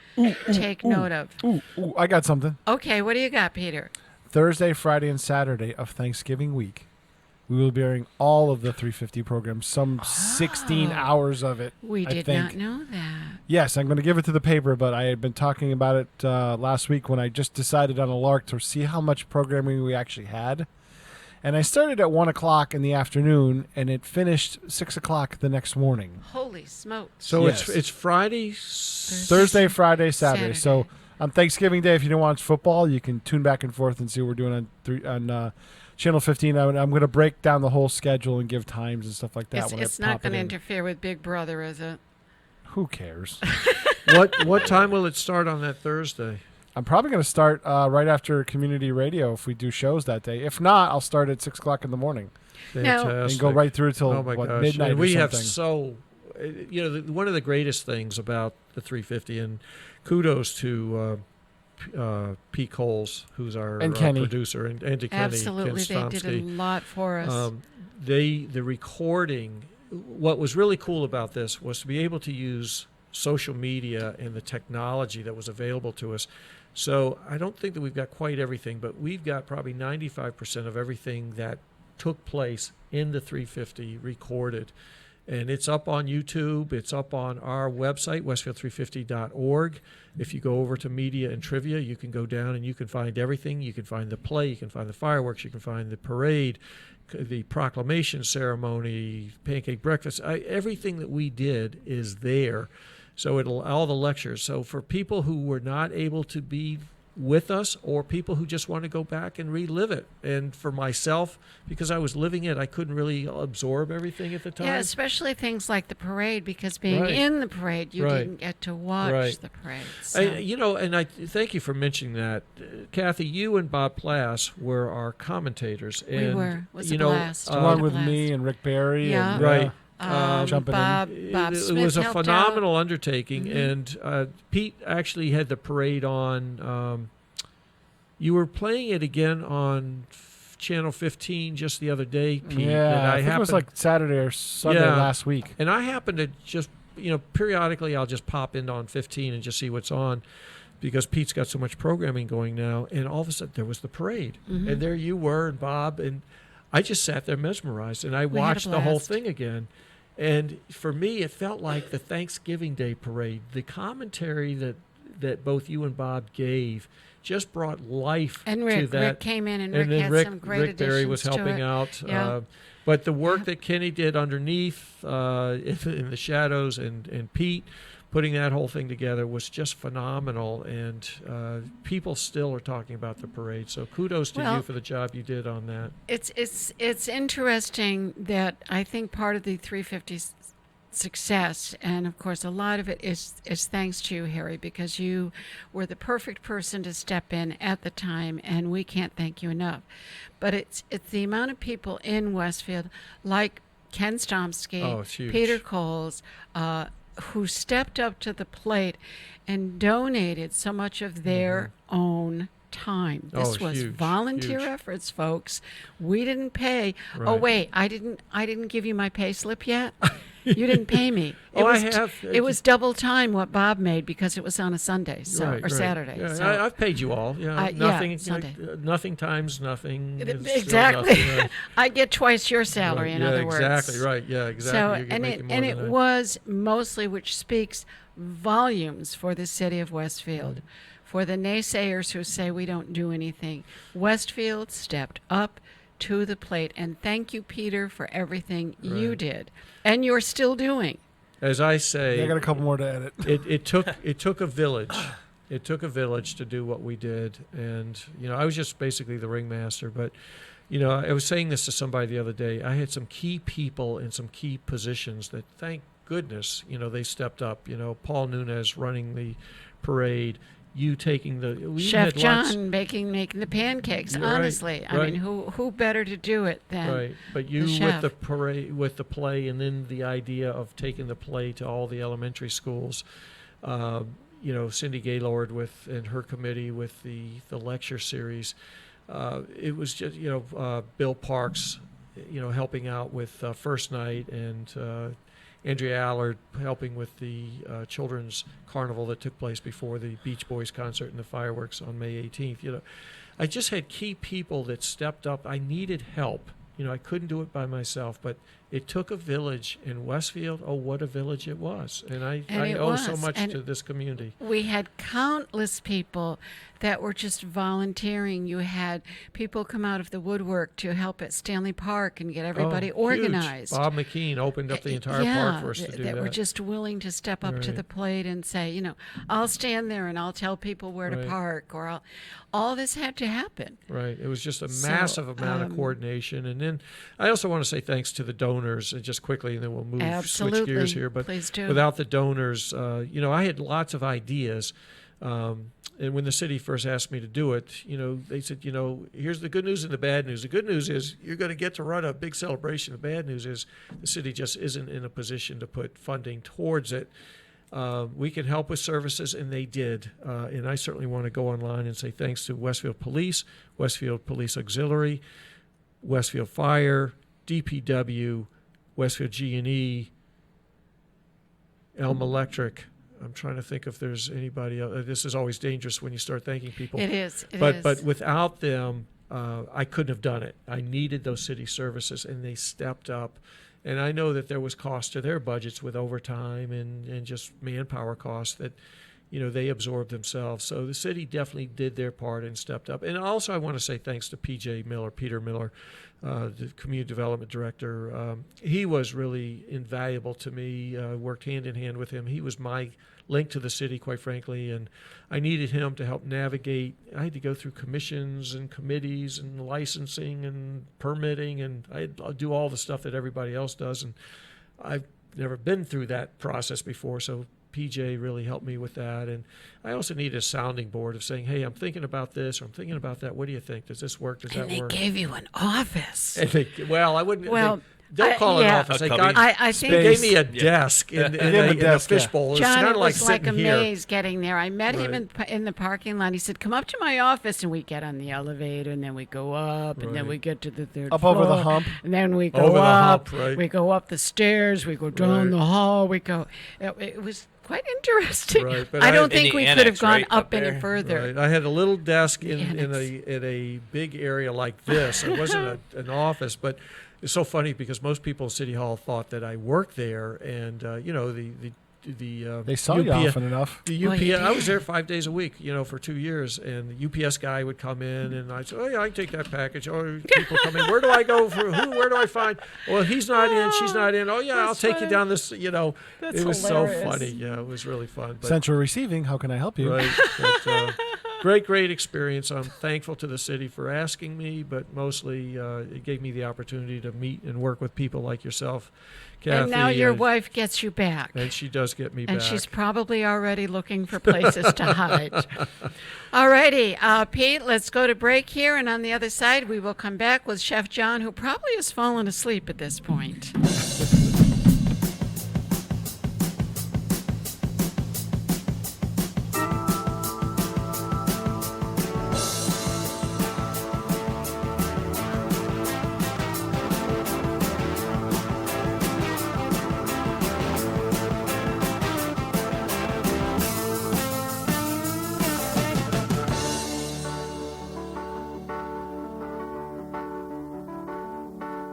take note of? Ooh, I got something. Okay, what do you got, Peter? Thursday, Friday, and Saturday of Thanksgiving week, we will be airing all of the 350 programs, some 16 hours of it. We I did think. not know that. Yes, I'm going to give it to the paper, but I had been talking about it last week when I just decided on a lark to see how much programming we actually had. And I started at 1 o'clock in the afternoon, and it finished 6 o'clock the next morning. Holy smokes. So Yes. it's Friday, Thursday, Friday, Saturday. So on Thanksgiving Day, if you don't watch football, you can tune back and forth and see what we're doing on Channel 15. I'm going to break down the whole schedule and give times and stuff like that. It's not going to interfere with Big Brother, is it? Who cares? What time will it start on that Thursday? I'm probably going to start right after community radio if we do shows that day. If not, I'll start at 6 o'clock in the morning. Fantastic. And go right through till oh my gosh. midnight And or we have something. one of the greatest things about the 350, and kudos to Pete Coles, who's our And Kenny. producer, and to Kenny. Absolutely, Ken they did a Stomsky. lot for us. The recording, what was really cool about this was to be able to use social media and the technology that was available to us. So I don't think that we've got quite everything, but we've got probably 95% of everything that took place in the 350 recorded. And it's up on YouTube. It's up on our website, westfield350.org. If you go over to Media and Trivia, you can go down and you can find everything. You can find the play. You can find the fireworks. You can find the parade, the proclamation ceremony, pancake breakfast. Everything that we did is there. So all the lectures. So for people who were not able to be with us, or people who just want to go back and relive it. And for myself, because I was living it, I couldn't really absorb everything at the time. Yeah, especially things like the parade, because being Right. in the parade, you Right. didn't get to watch Right. the parade. So. And I thank you for mentioning that. Kathy, you and Bob Plass were our commentators. And, We were. It was you a know, blast. Along with me and Rick Barry. Yeah. And, Right. jumping Bob it Smith was a helped phenomenal out. undertaking, and Pete actually had the parade on. You were playing it again on Channel 15 just the other day, Pete. Yeah, and I think it was like Saturday or Sunday last week. And I happened to just, periodically I'll just pop in on 15 and just see what's on, because Pete's got so much programming going now. And all of a sudden there was the parade, Mhm. and there you were and Bob, and I just sat there mesmerized, and I We had a watched the whole blast. thing again. And for me, it felt like the Thanksgiving Day parade. The commentary that both you and Bob gave just brought life And to Rick. that. Rick came in, and Rick then had some great Rick Berry was additions to helping it. out. Yeah. But the work that Kenny did underneath in the shadows, and Pete putting that whole thing together was just phenomenal. And people still are talking about the parade. So kudos to Well, you for the job you did on that. It's interesting that I think part of the 350's success, and of course a lot of it is thanks to you, Harry, because you were the perfect person to step in at the time, and we can't thank you enough. But it's the amount of people in Westfield, like Ken Stomsky, Oh, it's huge. Peter Coles, who stepped up to the plate and donated so much of their own time. Oh, This was huge, volunteer huge. efforts, folks. We didn't pay. Oh Right. wait, I didn't give you my pay slip yet. You didn't pay me. It Oh, I was have. It was double time what Bob made because it was on a Sunday, Right. Saturday. Yeah, So I've paid you all. Yeah, yeah, nothing. Sunday. Nothing times nothing. is still exactly. nothing, right. I get twice your salary. Right, In yeah, other words. exactly right. Yeah, exactly. So You're and making it more and than it that. was mostly, which speaks volumes for the city of Westfield. For the naysayers who say we don't do anything, Westfield stepped up to the plate, and thank you, Peter, for everything you Right. did and you're still doing. As I say, Yeah, I got a couple more to edit. it took a village. It took a village to do what we did, and I was just basically the ringmaster. But I was saying this to somebody the other day. I had some key people in some key positions that, thank goodness, they stepped up. Paul Nunez running the parade. You taking we Chef had lots- John making the pancakes. You're right, Honestly, I right. mean, who better to do it than Right, but the you with chef? the parade, with the play, and then the idea of taking the play to all the elementary schools. Cindy Gaylord and her committee with the lecture series. It was just Bill Parks, helping out with First Night, and Andrea Allard helping with the children's carnival that took place before the Beach Boys concert and the fireworks on May 18th. I just had key people that stepped up. I needed help. I couldn't do it by myself, but it took a village in Westfield. Oh, what a village it was. And I it owe so was. much And to this community. We had countless people that were just volunteering. You had people come out of the woodwork to help at Stanley Park and get everybody Oh, huge. organized. Bob McKean opened up the entire park for us to do that. That were just willing to step up to Right. the plate and say, I'll stand there and I'll tell people where to Right. park, or all this had to happen. Right. It was just a So, massive amount of coordination. And then I also want to say thanks to the donors, and just quickly, and then we'll switch Absolutely. gears here. But Please do. without the donors, I had lots of ideas. And when the city first asked me to do it, they said, here's the good news and the bad news. The good news is you're going to get to run a big celebration. The bad news is the city just isn't in a position to put funding towards it. We can help with services, and they did. And I certainly want to go online and say thanks to Westfield Police, Westfield Police Auxiliary, Westfield Fire, DPW, Westfield G&E, Elm Electric. I'm trying to think if there's anybody else. This is always dangerous when you start thanking people. It is. But without them, I couldn't have done it. I needed those city services, and they stepped up. And I know that there was cost to their budgets with overtime and just manpower costs that, they absorbed themselves. So the city definitely did their part and stepped up. And also I want to say thanks to Peter Miller, the community development director. He was really invaluable to me. Worked hand in hand with him. He was my link to the city, quite frankly, and I needed him to help navigate. I had to go through commissions and committees and licensing and permitting, and I'd do all the stuff that everybody else does, and I've never been through that process before, so PJ really helped me with that. And I also needed a sounding board of saying, hey, I'm thinking about this, or I'm thinking about that. What do you think? Does this work? Does that work? They gave you an office. And I wouldn't. Well, don't call it an office. I think they gave me a desk in a fishbowl. John, it was like a here. maze getting there. I met him in the parking lot. He said, come up to my office, and we get on the elevator, and then we go up, and then we get to the third floor. Up over the hump. And then we go up. We go up the stairs. We go down the hall. We go. It was quite interesting. Right, but I don't think we could have gone up there? any further. Right. I had a little desk in a big area like this. It wasn't an office, but it's so funny because most people at City Hall thought that I worked there, and they saw you often enough. The UPS, I was there 5 days a week, for 2 years, and the UPS guy would come in, and I'd say, oh yeah, I can take that package. Oh, people come in. Where do I go for who? Where do I find? Well, he's not in. She's not in. Oh yeah, I'll take you down this. It was hilarious. so funny. Yeah, it was really fun. But, Central Receiving. How can I help you? Right. But, great experience. I'm thankful to the city for asking me, but mostly it gave me the opportunity to meet and work with people like yourself, Kathy. And now your wife gets you back. And she does get me back. And she's probably already looking for places to hide. All righty, Pete, let's go to break here. And on the other side, we will come back with Chef John, who probably has fallen asleep at this point.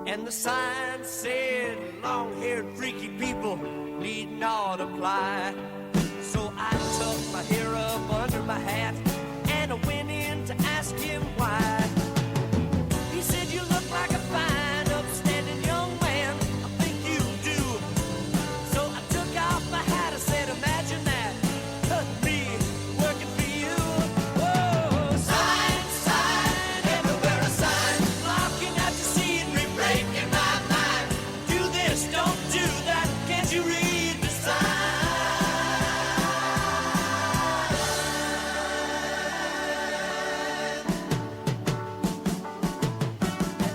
And the sign said, long-haired freaky people need not apply. So I tucked my hair up under my hat and I went in to ask him why. He said, you look like a fine, upstanding young man. I think you do. So I took off my hat. I said, imagine that. Me working for you. Whoa, sign, sign, everywhere a sign. Blocking out the scenery, breaking my mind. Do this, don't do that. Can't you read the sign?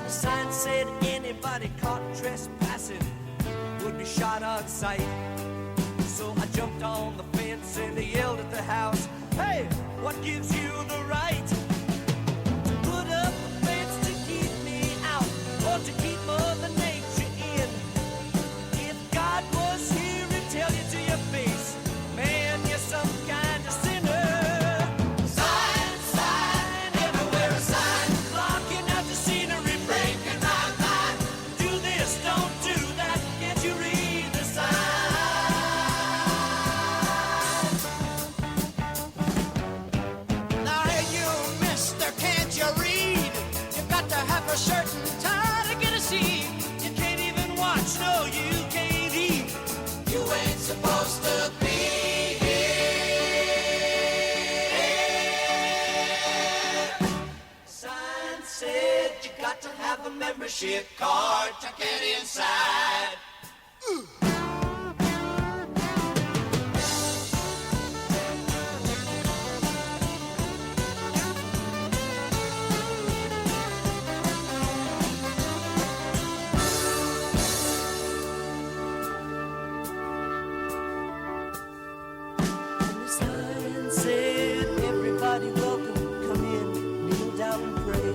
The sign said anybody caught trespassing would be shot on sight. So I jumped on the fence and I yelled at the house, hey, what gives you the right to put up a fence to keep me out or to keep Mother Nature in? If God was here, he'd tell you to your face, man, you're some kind of sinner. Sign, sign, everywhere a sign, blocking out the scenery, breaking my mind. Do this, don't do that, can't you read the sign? Now hey you, mister, can't you read? You've got to have a shirt and tie to get a seat. You can't even watch, no, you can't eat. You ain't supposed to be here. Sign said you got to have a membership card to get inside. And the sign said, everybody welcome, come in, kneel down and pray.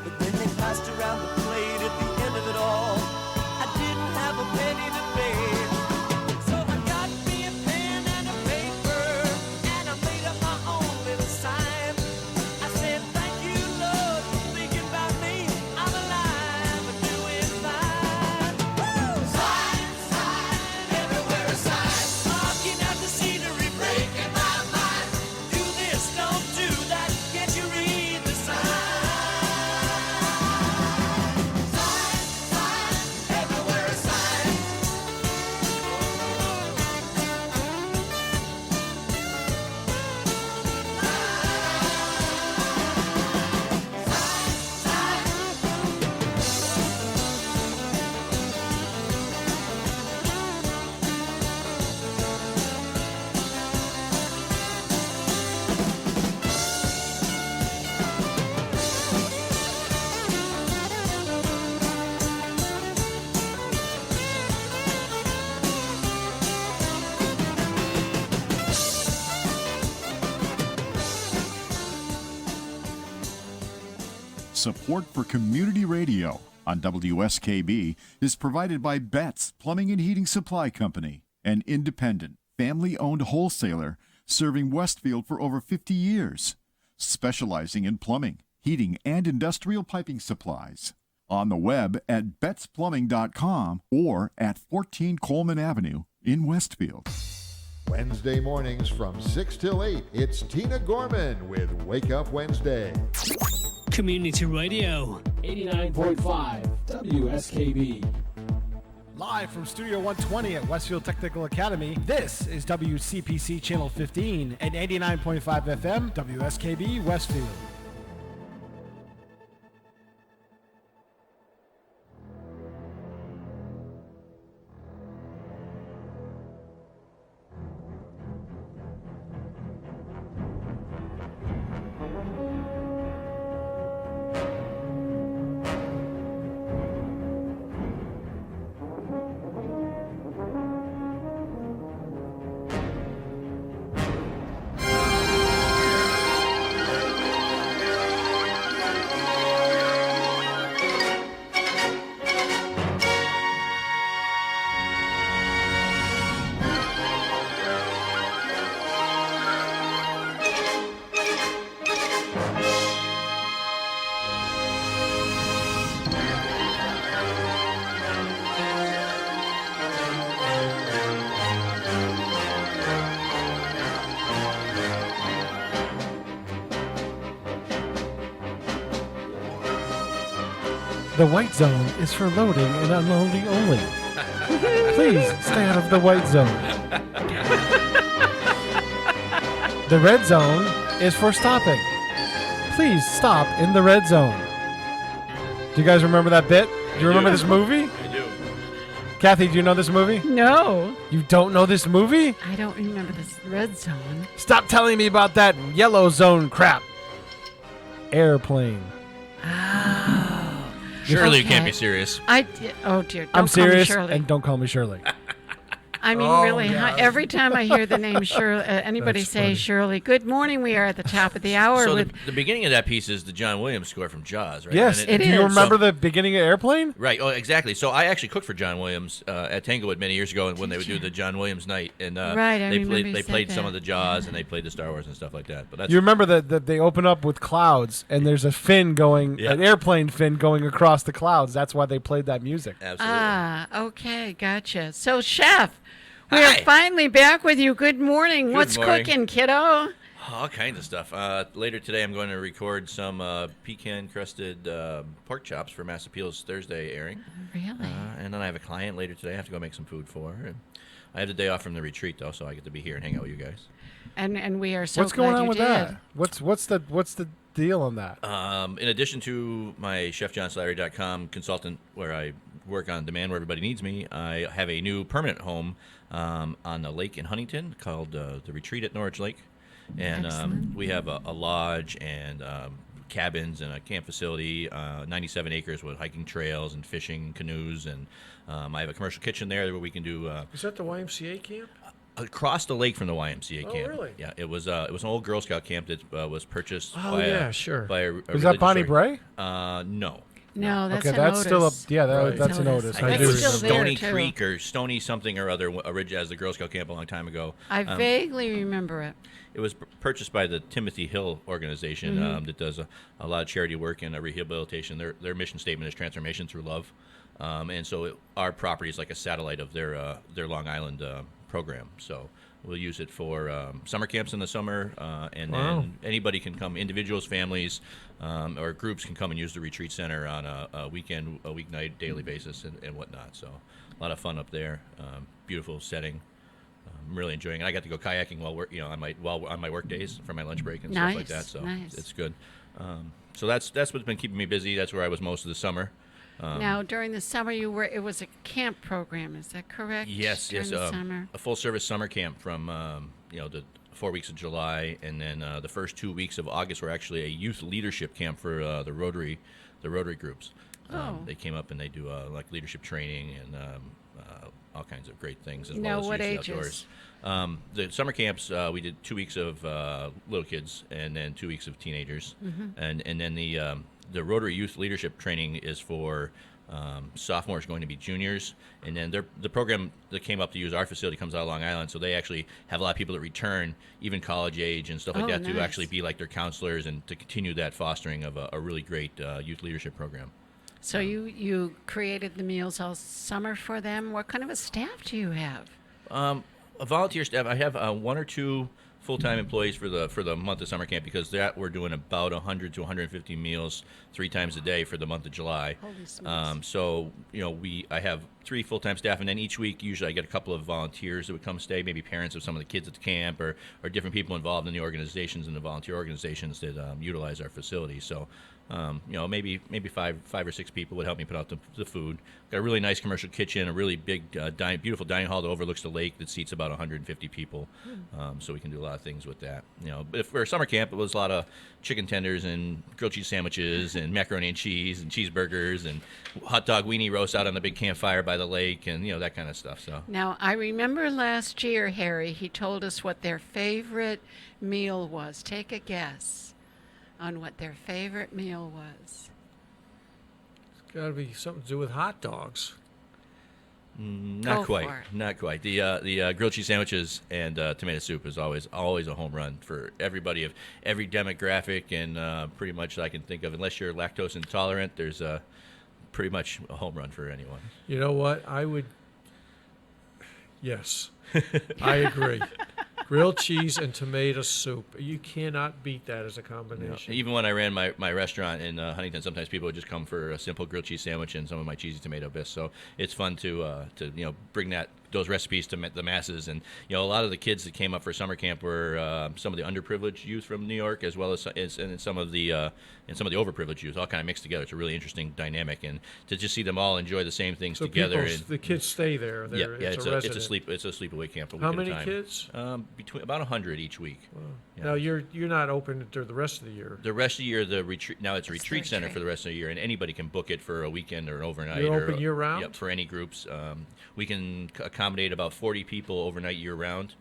But then they passed around the plate at the end of it all. I Support for community radio on WSKB is provided by Betts Plumbing and Heating Supply Company, an independent, family-owned wholesaler serving Westfield for over 50 years, specializing in plumbing, heating, and industrial piping supplies. On the web at bettsplumbing.com or at 14 Coleman Avenue in Westfield. Wednesday mornings from 6 till 8, it's Tina Gorman with Wake Up Wednesday. Community Radio. 89.5 WSKB. Live from Studio 120 at Westfield Technical Academy, this is WCPC Channel 15 and 89.5 FM, WSKB Westfield. The white zone is for loading and unloading only. Please stay out of the white zone. The red zone is for stopping. Please stop in the red zone. Do you guys remember that bit? Do you remember this movie? I do. Kathy, do you know this movie? No. You don't know this movie? I don't remember this red zone. Stop telling me about that yellow zone crap. Airplane. Surely you can't be serious. Oh dear. Don't I'm serious, call me Shirley. and don't call me Shirley. I mean, really, every time I hear the name Shirley, anybody That's say funny. Shirley, good morning. We are at the top of the hour. So with the beginning of that piece is the John Williams score from Jaws, right? Yes. And Do you remember the beginning of Airplane? Right. Oh, exactly. So I actually cooked for John Williams at Tanglewood many years ago when they would do the John Williams night, and Right, I remember you they said played some that. of the Jaws and they played the Star Wars and stuff like that. But that's You remember that they open up with clouds, and there's a fin going, Yeah. an airplane fin going across the clouds. That's why they played that music. Absolutely. Okay, gotcha. So, Chef, we are finally back with you. Good morning. What's morning. cooking, kiddo? All kinds of stuff. Later today, I'm going to record some pecan-crusted pork chops for Mass Appeal's Thursday airing. Really? And then I have a client later today I have to go make some food for. And I have the day off from the retreat, though, so I get to be here and hang out with you guys. And we are so What's glad going on you with did. that? What's the deal on that? In addition to my ChefJohnSlattery.com consultant, where I work on demand where everybody needs me, I have a new permanent home on a lake in Huntington called the Retreat at Norwich Lake. And we have a lodge and cabins and a camp facility, 97 acres with hiking trails and fishing canoes. And I have a commercial kitchen there where we can do... Is that the YMCA camp? Across the lake from the YMCA camp. Really? Yeah, it was an old Girl Scout camp that was purchased Oh, by yeah, sure. by a Was that religious Bonnie org- Bray? No. No, that's Okay, an that's Otis. still up. Yeah, Right. that's an Otis. Otis. I think do it was still there, Stony too. Creek or Stony something or other as the Girl Scout camp a long time ago. I vaguely remember it. It was purchased by the Timothy Hill organization that does a lot of charity work and rehabilitation. Their mission statement is transformation through love, and so our property is like a satellite of their Long Island program. So we'll use it for summer camps in the summer, and Wow. then anybody can come, individuals, families, or groups can come and use the retreat center on a weeknight, daily basis, and whatnot. So a lot of fun up there. Beautiful setting. I'm really enjoying it. I got to go kayaking on my work days for my lunch break and stuff like that. So nice. it's good. So that's what's been keeping me busy. That's where I was most of the summer. Now, during the summer, it was a camp program. Is that correct? Yes, during yes. the summer. A full service summer camp from the 4 weeks of July, and then the first 2 weeks of August were actually a youth leadership camp for the Rotary groups. They came up and they do like leadership training and all kinds of great things as Now, well as what youth ages? outdoors. The summer camps we did 2 weeks of little kids and then 2 weeks of teenagers, and then the the Rotary Youth Leadership Training is for sophomores going to be juniors, and then the program that came up to use our facility comes out of Long Island, so they actually have a lot of people that return, even college age and stuff like that, to actually be like their counselors and to continue that fostering of a really great youth leadership program. So you created the meals all summer for them. What kind of a staff do you have? A volunteer staff. I have 1 or 2 full-time employees for the month of summer camp, because that we're doing about 100 to 150 meals 3 times a day for the month of July. Holy smokes. So I have 3 full-time staff, and then each week usually I get a couple of volunteers that would come stay, maybe parents of some of the kids at the camp, or different people involved in the organizations and the volunteer organizations that utilize our facility. So maybe 5 or 6 people would help me put out the food. Got a really nice commercial kitchen, a really big, beautiful dining hall that overlooks the lake that seats about 150 people. So we can do a lot of things with that. But if for summer camp, it was a lot of chicken tenders and grilled cheese sandwiches and macaroni and cheese and cheeseburgers and hot dog weenie roast out on the big campfire by the lake and that kind of stuff. So now I remember last year, Harry, he told us what their favorite meal was. Take a guess on what their favorite meal was. It's got to be something to do with hot dogs. Not quite. The grilled cheese sandwiches and tomato soup is always a home run for everybody of every demographic, and pretty much I can think of. Unless you're lactose intolerant, there's pretty much a home run for anyone. You know what? Yes, I agree. Grilled cheese and tomato soup. You cannot beat that as a combination. Even when I ran my restaurant in Huntington, sometimes people would just come for a simple grilled cheese sandwich and some of my cheesy tomato bisques. So it's fun to bring those recipes to the masses. And a lot of the kids that came up for summer camp were some of the underprivileged youth from New York, as well as some of the overprivileged youth, all kind of mixed together. It's a really interesting dynamic, and to just see them all enjoy the same things together. The kids stay there. It's a sleepaway camp. How many kids? Between about 100 each week. Wow. Yeah. Now you're not open during the rest of the year. The rest of the year, the retreat. Now it's a retreat center for the rest of the year, and anybody can book it for a weekend or an overnight. You're open year round. Yep, for any groups. We can accommodate about 40 people overnight year round,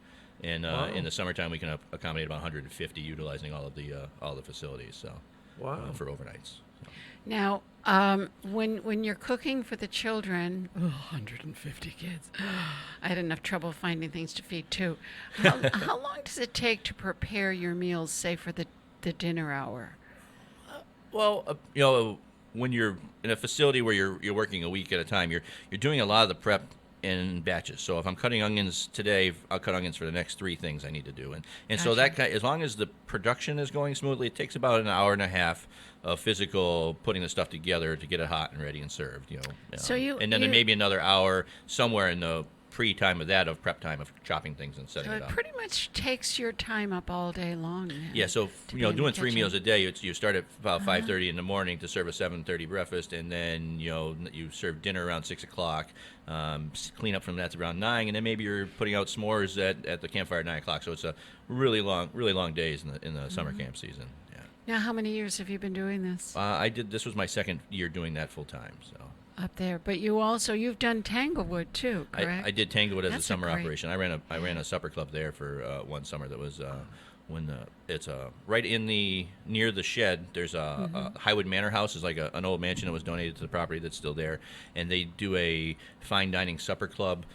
and in the summertime we can accommodate about 150, utilizing all the facilities. So, for overnights. So. Now, when you're cooking for the children, 150 kids, I had enough trouble finding things to feed too. How long does it take to prepare your meals, say for the dinner hour? When you're in a facility where you're working a week at a time, you're doing a lot of the prep in batches. So if I'm cutting onions today, I'll cut onions for the next 3 things I need to do. And so that as long as the production is going smoothly, it takes about an hour and a half of physical putting the stuff together to get it hot and ready and served. And then there may be another hour somewhere in the pre-time of that, of prep time of chopping things and setting it up. So it pretty much takes your time up all day long. Then, yeah, so doing 3 meals a day, you start at about 5:30 in the morning to serve a 7:30 breakfast, and then you serve dinner around 6 o'clock. Clean up from that to around 9, and then maybe you're putting out s'mores at the campfire at 9 o'clock. So it's a really long days in the summer camp season. Yeah. Now, how many years have you been doing this? This was my 2nd year doing that full time. So. Up there, but you've done Tanglewood too, correct? I did Tanglewood as a summer operation. I ran a supper club there for one summer. That was it's right near the shed. There's a Highwood Manor House. Is like an old mansion that was donated to the property that's still there, and they do a fine dining supper club.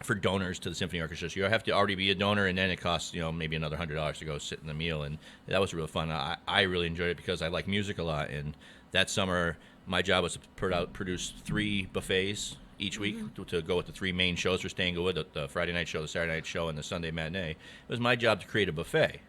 For donors to the symphony orchestra. So you have to already be a donor, and then it costs maybe another $100 to go sit in the meal, and that was real fun. I really enjoyed it because I like music a lot, and that summer my job was to produce 3 buffets each week to go with the 3 main shows for Tanglewood, the Friday night show, the Saturday night show, and the Sunday matinee. It was my job to create a buffet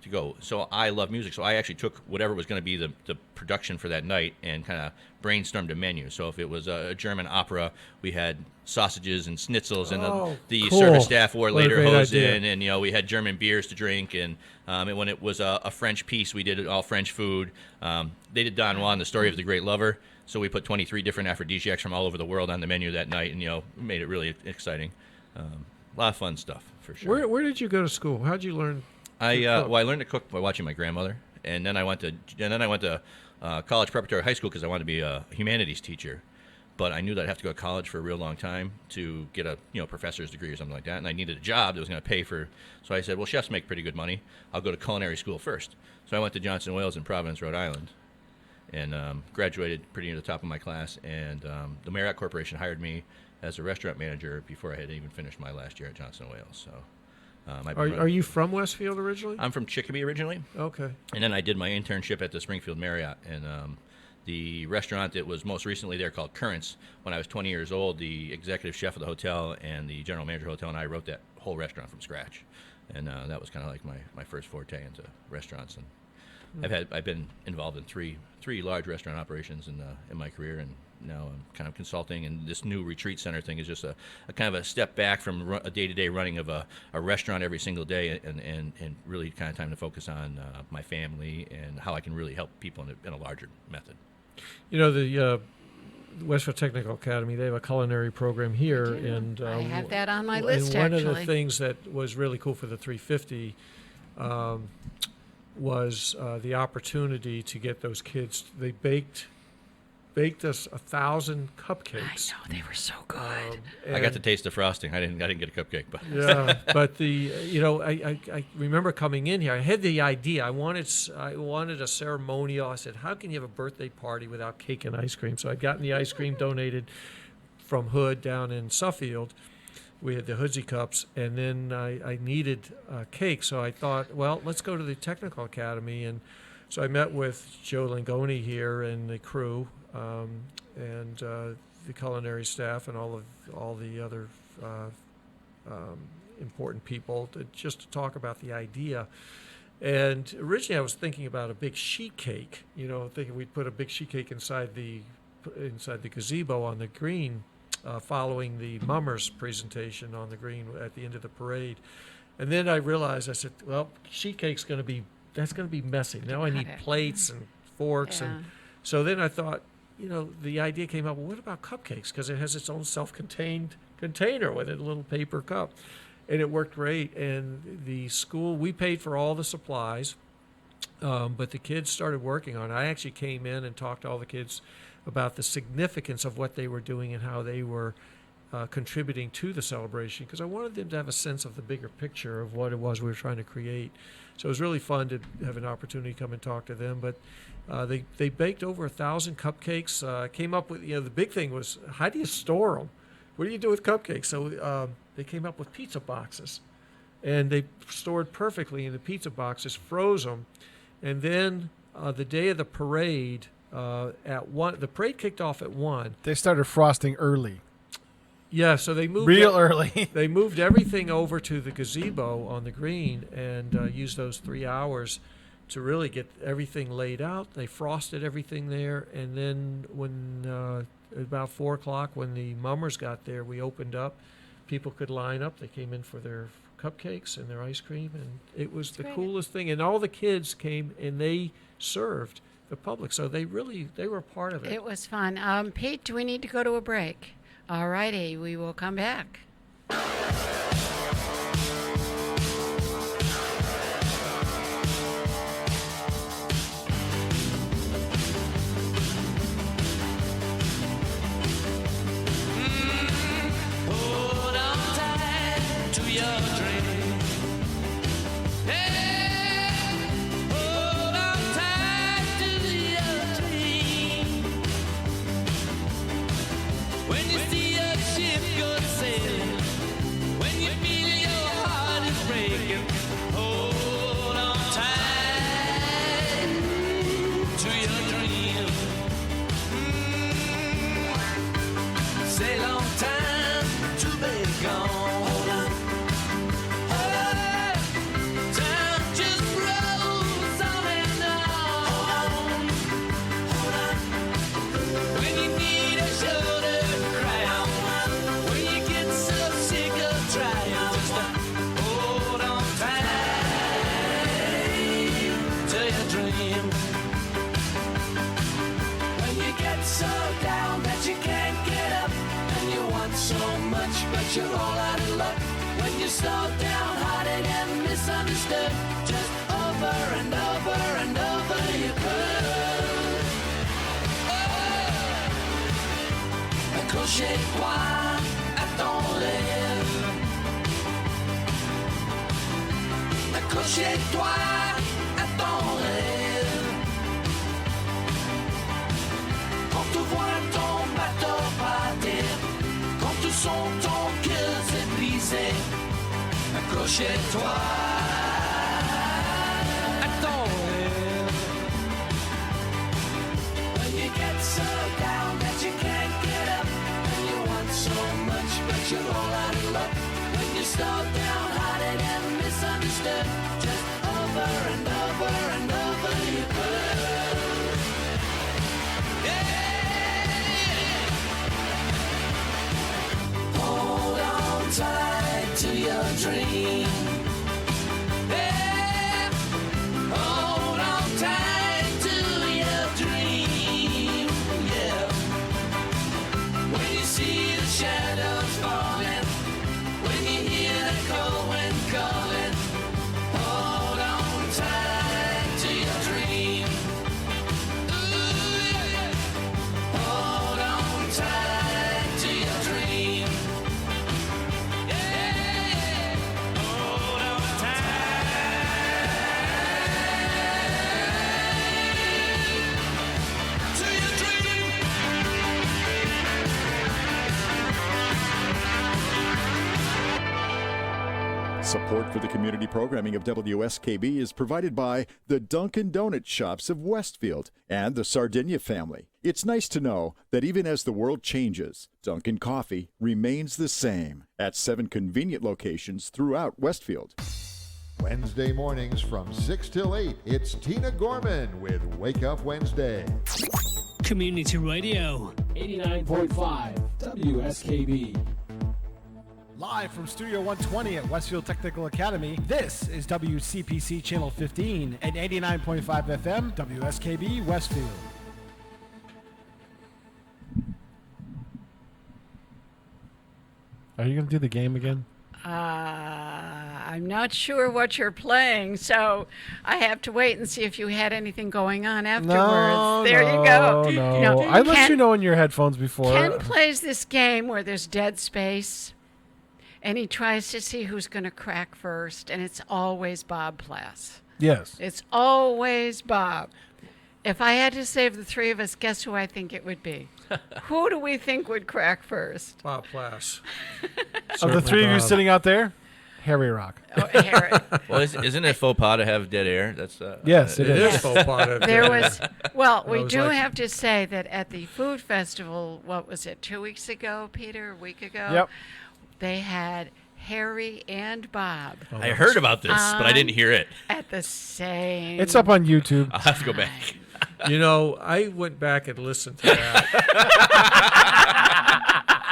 to go. So I love music, so I actually took whatever was going to be the production for that night and kind of brainstormed a menu. So if it was a German opera, we had sausages and schnitzels, and the cool. service staff wore lederhosen, and we had German beers to drink, and when it was a French piece, we did all French food. They did Don Juan, the story of the great lover, so we put 23 different aphrodisiacs from all over the world on the menu that night, and made it really exciting. A lot of fun stuff for sure. Where did you go to school? How'd you learn? I learned to cook by watching my grandmother, and then I went to college preparatory high school because I wanted to be a humanities teacher. But I knew that I'd have to go to college for a real long time to get a professor's degree or something like that, and I needed a job that was going to pay for. So I said, well, chefs make pretty good money. I'll go to culinary school first. So I went to Johnson Wales in Providence, Rhode Island, and graduated pretty near the top of my class. And the Marriott Corporation hired me as a restaurant manager before I had even finished my last year at Johnson & Wales. So, Are you from Westfield originally? I'm from Chicopee originally. Okay. And then I did my internship at the Springfield Marriott, and the restaurant that was most recently there, called Currents, when I was 20 years old, the executive chef of the hotel and the general manager of the hotel and I wrote that whole restaurant from scratch. And that was kind of like my first forte into restaurants. And I've been involved in three large restaurant operations in my career, and now I'm kind of consulting. And this new retreat center thing is just a kind of a step back from a day-to-day running of a restaurant every single day, and really kind of time to focus on my family and how I can really help people in a larger method. You know, the Westfield Technical Academy, they have a culinary program here, and I have that on my list, and one actually. of the things that was really cool for the 350 was the opportunity to get those kids. They baked us 1,000 cupcakes. I know, they were so good. I got to taste the frosting. I didn't get a cupcake, but yeah. But I remember coming in here. I had the idea. I wanted a ceremonial. I said, how can you have a birthday party without cake and ice cream? So I'd gotten the ice cream donated from Hood down in Suffield. We had the Hoodsie cups, and then I needed cake. So I thought, well, let's go to the Technical Academy. And so I met with Joe Langoni here and the crew, and the culinary staff and all the other important people just to talk about the idea. And originally I was thinking about a big sheet cake, thinking we'd put a big sheet cake inside the gazebo on the green, following the Mummers presentation on the green at the end of the parade. And then I realized, I said, well, sheet cake's going to be messy. Now I need plates and forks. Yeah. And so then I thought, the idea came up, well, what about cupcakes? Because it has its own self-contained container with it, a little paper cup. And it worked great. And the school, we paid for all the supplies, but the kids started working on it. I actually came in and talked to all the kids about the significance of what they were doing and how they were contributing to the celebration, because I wanted them to have a sense of the bigger picture of what it was we were trying to create. So it was really fun to have an opportunity to come and talk to them. But they baked over 1,000 cupcakes. Came up with, the big thing was, how do you store them? What do you do with cupcakes? So they came up with pizza boxes, and they stored perfectly in the pizza boxes, froze them, and then the day of the parade, at 1, the parade kicked off at 1. They started frosting early. Yeah, so they moved early. They moved everything over to the gazebo on the green and used those 3 hours to really get everything laid out. They frosted everything there, and then when about 4 o'clock, when the Mummers got there, we opened up. People could line up. They came in for their cupcakes and their ice cream, and it was the coolest thing. And all the kids came and they served the public, so they were part of it. It was fun. Pete, do we need to go to a break? All righty, we will come back. Hold on tight to your dream. Hey, hold on tight to your dream. When you see a ship go sailing, when you feel your heart is breaking, hold on tight to your dream. Say long time to be gone. Hold on. Time just rolls on and on. Hold on. When you need a shoulder to cry on, when you get so sick of trying, just hold on tight to your dream. When you get so down that you can't get up, and you want so much but you're all out of luck, when you're so downhearted and misunderstood, just over and over and over you could. Accrochez-toi à ton rêve. Accrochez-toi à ton rêve. sont ton cœur s'est brisé. Accroche-toi à ton rêve. When you get so down that you can't get up, and you want so much but you're all out of luck. When you're so downhearted and misunderstood, just over and over and over you could. Yeah. Hold on tight to your dream. Yeah. Hold on tight to your dream. Yeah. When you see the shadows falling, when you hear the cold wind calling, hold on tight to your dream. Ooh, yeah. Hold on tight to your dream. Yeah. Hold on tight to your dream. Support for the community programming of WSKB is provided by the Dunkin' Donut Shops of Westfield and the Sardinia family. It's nice to know that even as the world changes, Dunkin' Coffee remains the same at 7 convenient locations throughout Westfield. Wednesday mornings from 6 till 8, it's Tina Gorman with Wake Up Wednesday. Community Radio. 89.5 WSKB. Live from Studio 120 at Westfield Technical Academy, this is WCPC Channel 15 and 89.5 FM, WSKB Westfield. Are you going to do the game again? I'm not sure what you're playing, so I have to wait and see if you had anything going on afterwards. There you go. No. I let you know in your headphones before. Ken plays this game where there's dead space, and he tries to see who's going to crack first, and it's always Bob Plass. Yes. It's always Bob. If I had to save the three of us, guess who I think it would be? Who do we think would crack first? Bob Plass. Of the three of you sitting out there, Harry Rock. Oh, Harry. Well, isn't it faux pas to have dead air? That's yes, it is. Faux pas to have There dead was, air. well, we was do like- have to say that at the food festival, what was it, 2 weeks ago, Peter, a week ago? Yep. They had Harry and Bob. I heard about this, but I didn't hear it. At the same. It's up on YouTube. I'll have to go back. You know, I went back and listened to that.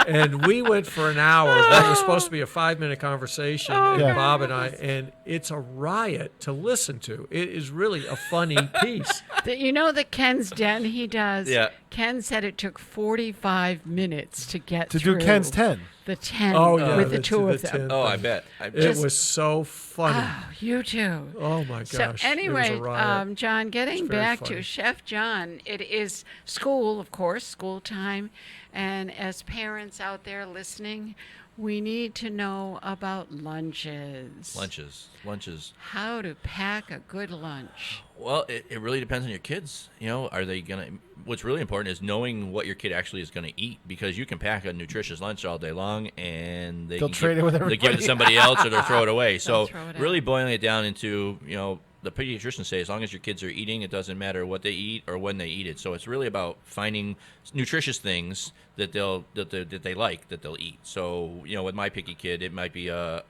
And we went for an hour. That was supposed to be a 5-minute conversation, and Yeah. Bob and I, and it's a riot to listen to. It is really a funny piece. You know the Ken's Den he does? Yeah. Ken said it took 45 minutes to get To through. do Ken's 10. The 10 Oh, yeah, with the the two of 10 them. Oh, I bet. It was so funny. Oh, you too. Oh, my So gosh. It anyway, was a riot. John, getting It's very back funny. to Chef John, it is school, of course, school time. And as parents out there listening, we need to know about lunches. Lunches. How to pack a good lunch. Well, it really depends on your kids. You know, are they going to... What's really important is knowing what your kid actually is going to eat, because you can pack a nutritious lunch all day long and They'll trade it with they give it everybody. to somebody else or they'll throw it away. So throw it really boiling it down into, you know, the pediatricians say as long as your kids are eating, it doesn't matter what they eat or when they eat it. So it's really about finding nutritious things that they like, that they'll eat. So, you know, with my picky kid, it might be a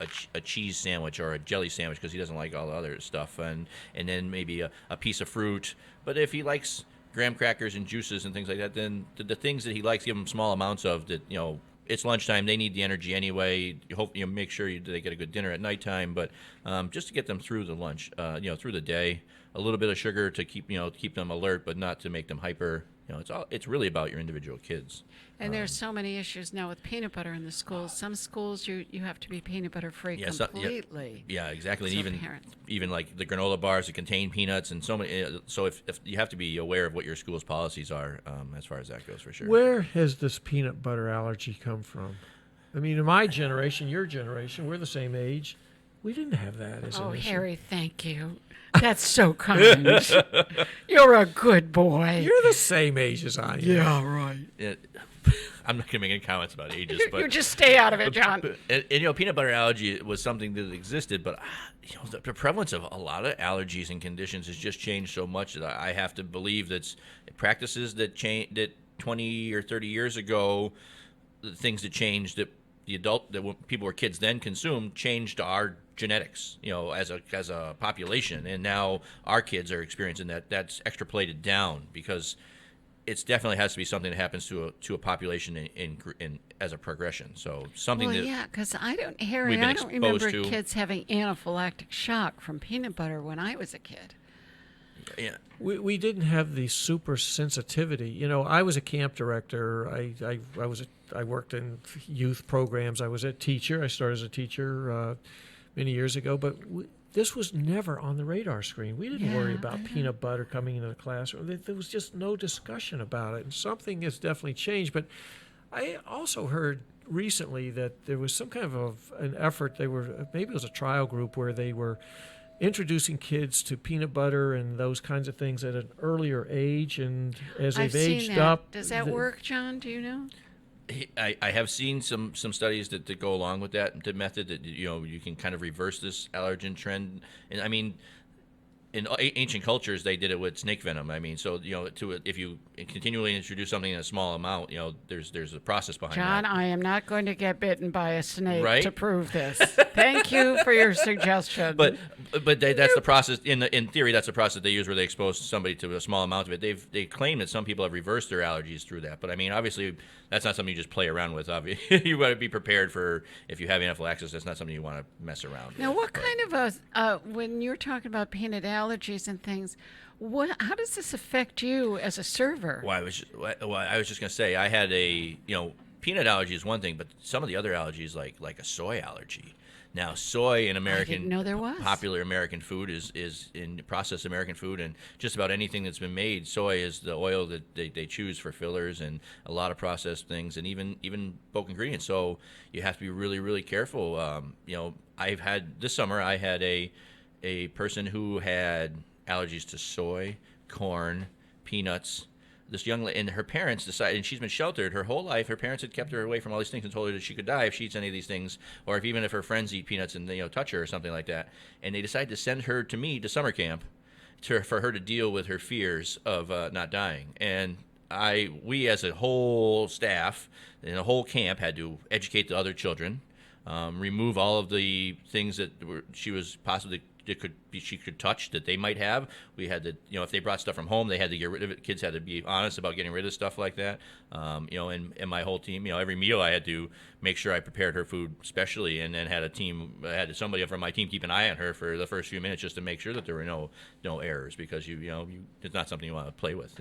cheese sandwich or a jelly sandwich because he doesn't like all the other stuff, and then maybe a piece of fruit. But if he likes graham crackers and juices and things like that, then the things that he likes, give him small amounts of that, you know. It's lunchtime. They need the energy anyway. You hope you make sure they get a good dinner at nighttime, but just to get them through the lunch, through the day. A little bit of sugar to keep them alert, but not to make them hyper. You know, it's really about your individual kids. And there's so many issues now with peanut butter in the schools. Some schools you have to be peanut butter free completely. Yeah, exactly. So And parents. even like the granola bars that contain peanuts and so many. So if you have to be aware of what your school's policies are as far as that goes, for sure. Where has this peanut butter allergy come from? I mean, in my generation, your generation, we're the same age. We didn't have that as an issue. Harry, thank you. That's so kind. You're a good boy. You're the same age as I am. Yeah, right. I'm not going to make any comments about ages, but you just stay out of it, John. And peanut butter allergy was something that existed, but the prevalence of a lot of allergies and conditions has just changed so much that I have to believe that practices that 20 or 30 years ago, the things that changed that when people were kids then consumed changed our genetics, as a population, and now our kids are experiencing that. That's extrapolated down because it definitely has to be something that happens to a population in as a progression. So something because I don't remember kids having anaphylactic shock from peanut butter when I was a kid. Yeah, we didn't have the super sensitivity. I was a camp director. I worked in youth programs. I was a teacher. I started as a teacher many years ago, but this was never on the radar screen. We didn't worry about peanut butter coming into the classroom. There was just no discussion about it, and something has definitely changed. But I also heard recently that there was some kind of an effort. Maybe it was a trial group where they were introducing kids to peanut butter and those kinds of things at an earlier age, and as they've aged up. Does that work, John? Do you know? I have seen some studies that go along with that method, that you can kind of reverse this allergen trend. And I mean, in ancient cultures, they did it with snake venom. I mean, so if you continually introduce something in a small amount, there's a process behind John, that. I am not going to get bitten by a snake right? to prove this. Thank you for your suggestion. But that's the process. In theory, that's the process they use where they expose somebody to a small amount of it. They claim that some people have reversed their allergies through that. But I mean, obviously, that's not something you just play around with. Obviously, you got to be prepared for if you have anaphylaxis. That's not something you want to mess around now, with. what kind of when you're talking about peanut allergies and things, how does this affect you as a server? Well, I was just going to say I had peanut allergy is one thing, but some of the other allergies like a soy allergy. Now, soy in American, I didn't know there was. Popular American food is in processed American food, and just about anything that's been made, soy is the oil that they choose for fillers and a lot of processed things, and even bulk ingredients. So you have to be really, really careful. I've had this summer. I had a person who had allergies to soy, corn, peanuts. This young lady and her parents decided, and she's been sheltered her whole life. Her parents had kept her away from all these things and told her that she could die if she eats any of these things, or even if her friends eat peanuts and touch her or something like that. And they decided to send her to me to summer camp for her to deal with her fears of not dying. And we as a whole staff and a whole camp had to educate the other children, remove all of the things that she was possibly she could touch that they might have. We had to, if they brought stuff from home, they had to get rid of it. Kids had to be honest about getting rid of stuff like that. And my whole team, every meal I had to make sure I prepared her food specially, and then had somebody from my team keep an eye on her for the first few minutes just to make sure that there were no errors, because it's not something you want to play with.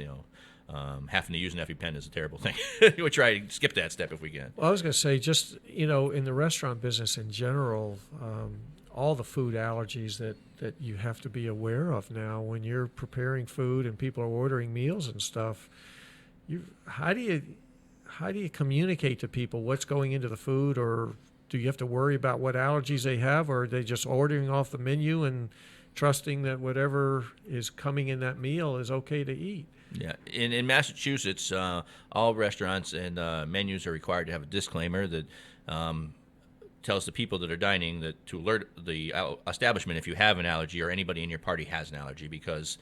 Having to use an EpiPen is a terrible thing. We try to skip that step if we can. Well, I was going to say, just in the restaurant business in general, all the food allergies that you have to be aware of now when you're preparing food and people are ordering meals and stuff. How do you communicate to people what's going into the food, or do you have to worry about what allergies they have, or are they just ordering off the menu and trusting that whatever is coming in that meal is okay to eat? Yeah, in Massachusetts, all restaurants and menus are required to have a disclaimer that tells the people that are dining that to alert the establishment if you have an allergy or anybody in your party has an allergy, because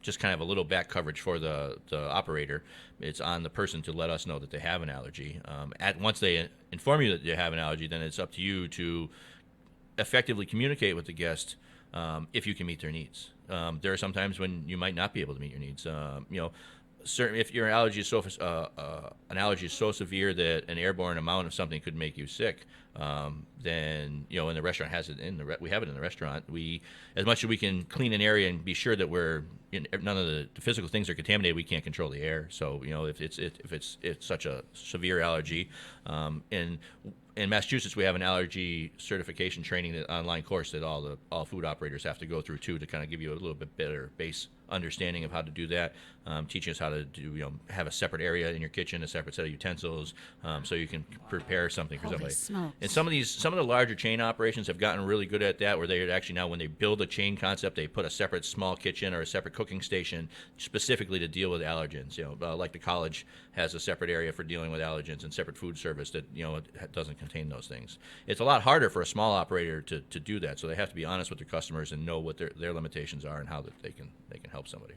just kind of a little back coverage for the operator. It's on the person to let us know that they have an allergy. Once they inform you that you have an allergy, then it's up to you to effectively communicate with the guest if you can meet their needs. There are some times when you might not be able to meet your needs. Certain, if your allergy is an allergy is so severe that an airborne amount of something could make you sick, then and the restaurant has it we have it in the restaurant. We, as much as we can clean an area and be sure that none of the physical things are contaminated, we can't control the air. So if it's such a severe allergy, in Massachusetts, we have an allergy certification training online course that all food operators have to go through too, to kind of give you a little bit better base understanding of how to do that, teaching us how to do have a separate area in your kitchen, a separate set of utensils, so you can prepare something for Holy somebody. smokes. And some of of the larger chain operations have gotten really good at that, where they actually now, when they build a chain concept, they put a separate small kitchen or a separate cooking station specifically to deal with allergens. Like the college has a separate area for dealing with allergens and separate food service that it doesn't contain those things. It's a lot harder for a small operator to do that, so they have to be honest with their customers and know what their limitations are and how that they can help somebody.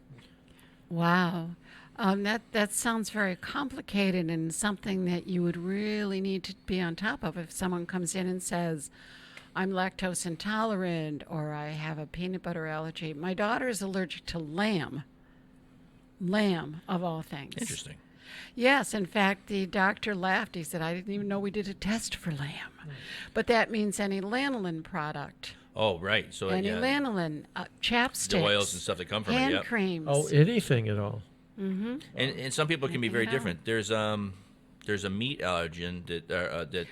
Wow. That sounds very complicated and something that you would really need to be on top of if someone comes in and says, I'm lactose intolerant or I have a peanut butter allergy. My daughter is allergic to lamb. Lamb, of all things. Interesting. Yes, in fact, the doctor laughed. He said, I didn't even know we did a test for lamb. But that means any lanolin product. Oh, right. So Any lanolin, chapsticks. The oils and stuff that come from hand it, yep. creams. Oh, anything at all. Mm-hmm. And some people can be very different. There's a meat allergen that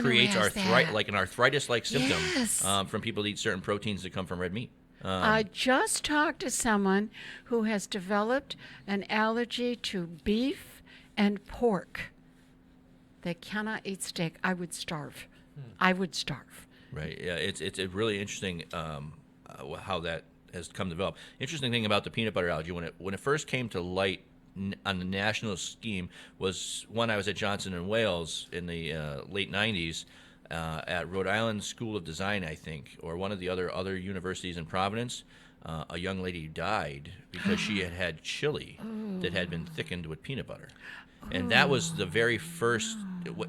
creates like an arthritis-like symptom from people that eat certain proteins that come from red meat. I just talked to someone who has developed an allergy to beef and pork. They cannot eat steak. I would starve. I would starve. Right. Yeah. It's a really interesting how that has come to develop. Interesting thing about the peanut butter allergy, when it first came to light on the national scheme, was when I was at Johnson & Wales in the late 90s at Rhode Island School of Design, I think, or one of the other universities in Providence. A young lady died because she had had chili that had been thickened with peanut butter. And that was the very first,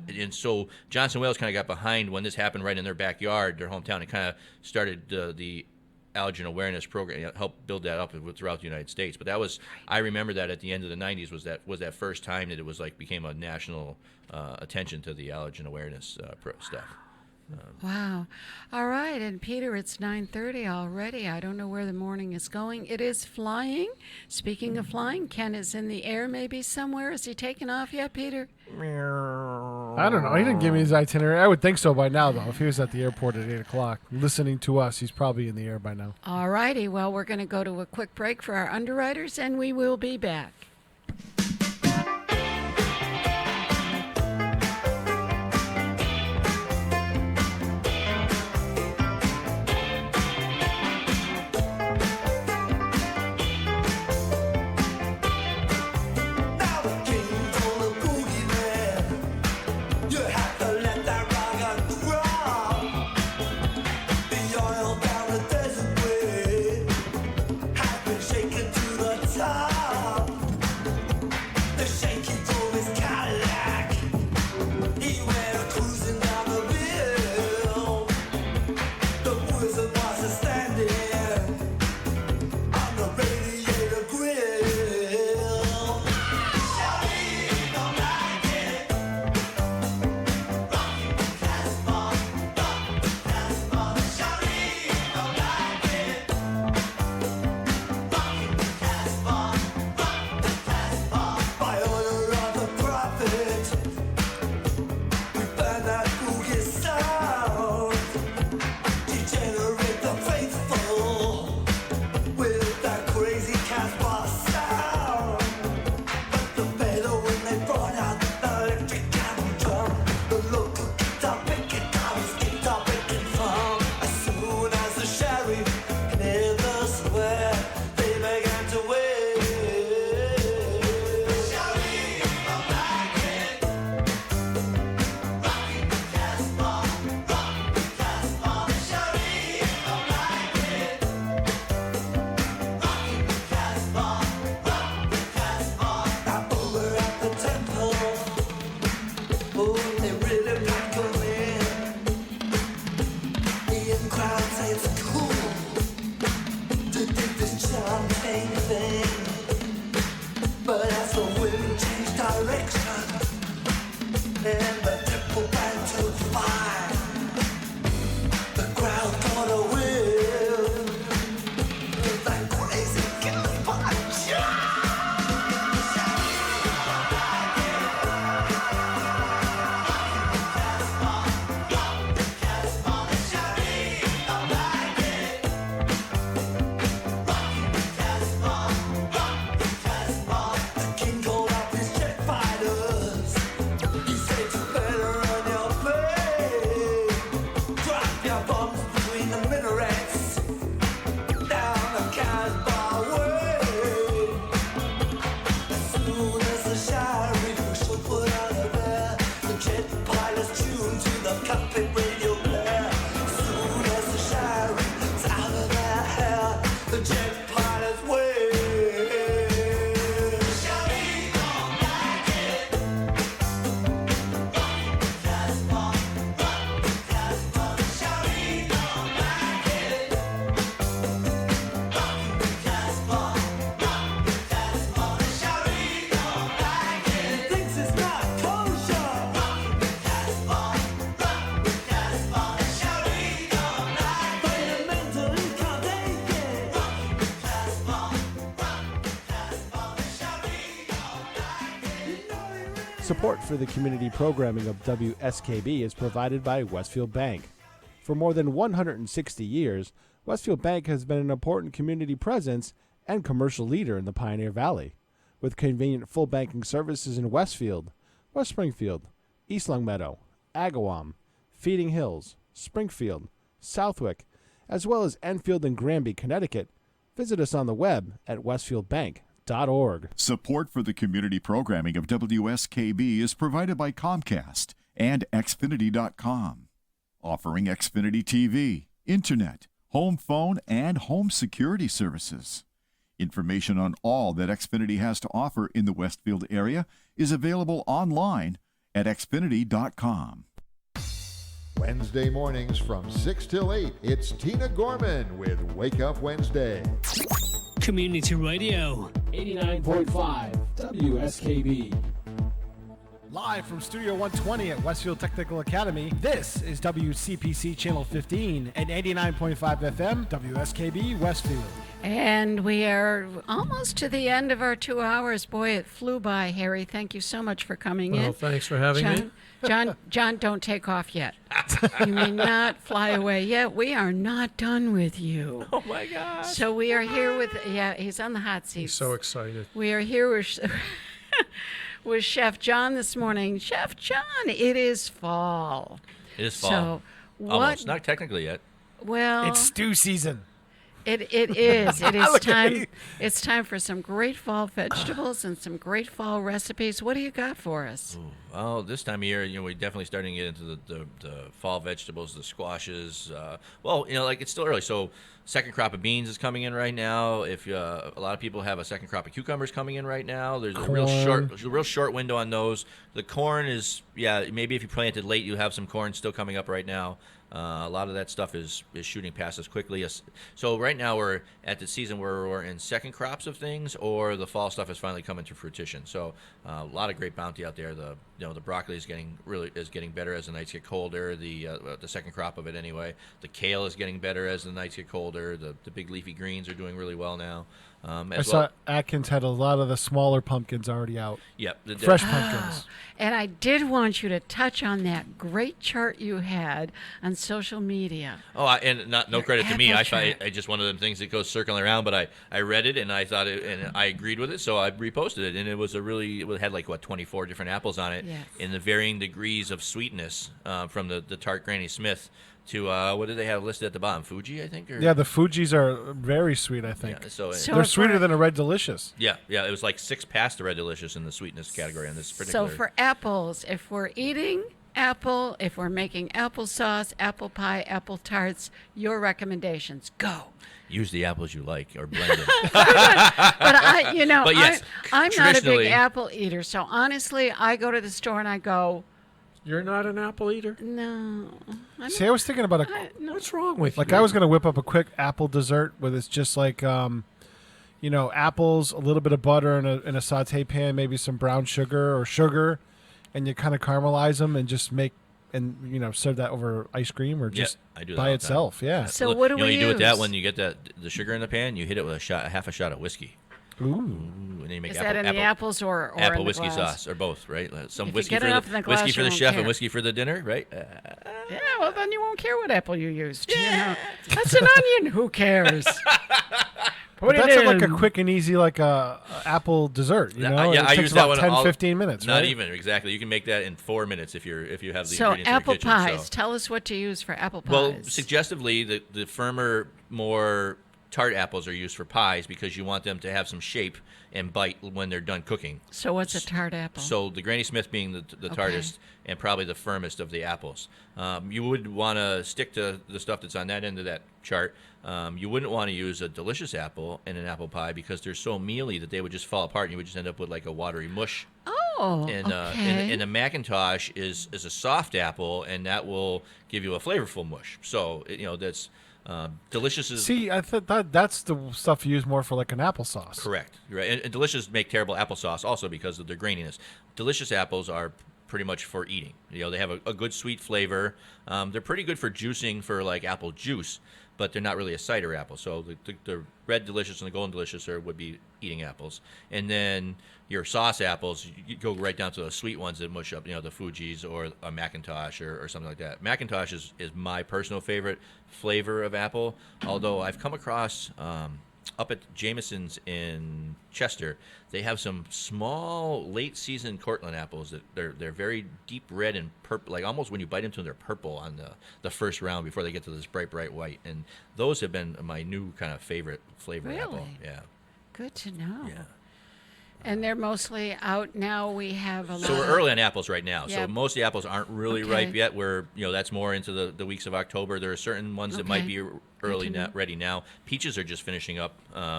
and so Johnson & Wales kind of got behind when this happened right in their backyard, their hometown, and kind of started the allergen awareness program, helped build that up throughout the United States. But I remember that at the end of the 90s was that first time that it was became a national attention to the allergen awareness stuff. Wow. All right. And Peter, it's 9:30 already. I don't know where the morning is going. It is flying. Speaking of flying, Ken is in the air maybe somewhere. Is he taken off yet, Peter? I don't know. He didn't give me his itinerary. I would think so by now, though. If he was at the airport at 8 o'clock listening to us, he's probably in the air by now. All righty. Well, we're going to go to a quick break for our underwriters, and we will be back. Support for the community programming of WSKB is provided by Westfield Bank. For more than 160 years, Westfield Bank has been an important community presence and commercial leader in the Pioneer Valley, with convenient full banking services in Westfield, West Springfield, East Longmeadow, Agawam, Feeding Hills, Springfield, Southwick, as well as Enfield and Granby, Connecticut. Visit us on the web at westfieldbank.org. Support for the community programming of WSKB is provided by Comcast and Xfinity.com, offering Xfinity TV, Internet, home phone, and home security services. Information on all that Xfinity has to offer in the Westfield area is available online at Xfinity.com. Wednesday mornings from 6 till 8, it's Tina Gorman with Wake Up Wednesday. Community Radio. 89.5 WSKB. Live from Studio 120 at Westfield Technical Academy, this is WCPC Channel 15 and 89.5 FM, WSKB Westfield. And we are almost to the end of our 2 hours. Boy, it flew by, Harry. Thank you so much for coming in. Well, thanks for having me. John, don't take off yet. You may not fly away yet. We are not done with you. Oh, my God. So we are here with, he's on the hot seat. He's so excited. We are here with Chef John this morning. Chef John, it is fall. It is fall. So Almost. Not technically yet. Well, it's stew season. It is. It is time. It's time for some great fall vegetables and some great fall recipes. What do you got for us? Ooh, well, this time of year, we're definitely starting to get into the fall vegetables, the squashes. It's still early, so second crop of beans is coming in right now. If a lot of people have a second crop of cucumbers coming in right now, there's a real short window on those. The corn is, maybe if you planted late, you have some corn still coming up right now. A lot of that stuff is shooting past us quickly. So right now we're at the season where we're in second crops of things, or the fall stuff is finally coming to fruition. So a lot of great bounty out there. The broccoli is getting better as the nights get colder. The second crop of it anyway. The kale is getting better as the nights get colder. The big leafy greens are doing really well now. I saw Atkins had a lot of the smaller pumpkins already out. Yep. Fresh pumpkins. And I did want you to touch on that great chart you had on social media. Oh, no credit to me. I just one of them things that goes circling around, but I read it and I thought and I agreed with it, so I reposted it, and it had 24 different apples on it, yes, in the varying degrees of sweetness, from the tart Granny Smith to what did they have listed at the bottom? Fuji, I think? Yeah, the Fujis are very sweet, I think. Yeah, so they're sweeter than a Red Delicious. Yeah, it was like 6 past the Red Delicious in the sweetness category on this particular. So for apples, if we're eating apple, if we're making applesauce, apple pie, apple tarts, your recommendations, go. Use the apples you like or blend them. But yes, I'm not a big apple eater, so honestly, I go to the store and I go, you're not an apple eater? No. See, I was thinking about what's wrong with you? I was going to whip up a quick apple dessert with it's just like, apples, a little bit of butter in a saute pan, maybe some brown sugar, and you kind of caramelize them and just make serve that over ice cream or just I do that by all itself. the Yeah. So what do we use? You do with that when you get the sugar in the pan, you hit it with half a shot of whiskey. Ooh. And then you make Is that in the apples or apple in the whiskey glass? sauce, or both, right? Some If whiskey you get enough in the glass, whiskey for you the won't chef care. and whiskey for the dinner, right? Yeah, well, then you won't care what apple you used. Yeah. That's an onion. Who cares? But that's like a quick and easy apple dessert, Yeah, it I takes use that about one 10-15 minutes, Not right? even, exactly. You can make that in 4 minutes if you have the So ingredients apple in your kitchen. pies. So. Tell us what to use for apple pies. Well, suggestively, the firmer, more tart apples are used for pies because you want them to have some shape and bite when they're done cooking. So what's a tart apple? So the Granny Smith being the tartest and probably the firmest of the apples. You would want to stick to the stuff that's on that end of that chart. You wouldn't want to use a delicious apple in an apple pie because they're so mealy that they would just fall apart and you would just end up with like a watery mush. Oh, okay. And a Macintosh is a soft apple, and that will give you a flavorful mush. So, that's... Delicious is... See, I thought that's the stuff you use more for like an applesauce. Correct. You're right. And Delicious make terrible applesauce also because of their graininess. Delicious apples are pretty much for eating. They have a good sweet flavor. They're pretty good for juicing for like apple juice, but they're not really a cider apple. So the red delicious and the golden delicious would be eating apples. And then your sauce apples, you go right down to the sweet ones that mush up, the Fuji's or a Macintosh or something like that. Macintosh is my personal favorite flavor of apple, although I've come across up at Jameson's in Chester, they have some small late-season Cortland apples that they're very deep red and purple, like almost when you bite into them, they're purple on the first round before they get to this bright white. And those have been my new kind of favorite flavor apple. Yeah. Good to know. Yeah. And they're mostly out now. We have a lot. So we're early on apples right now. Yep. So most of the apples aren't really ripe yet. We're that's more into the weeks of October. There are certain ones that might be ready now. Peaches are just finishing up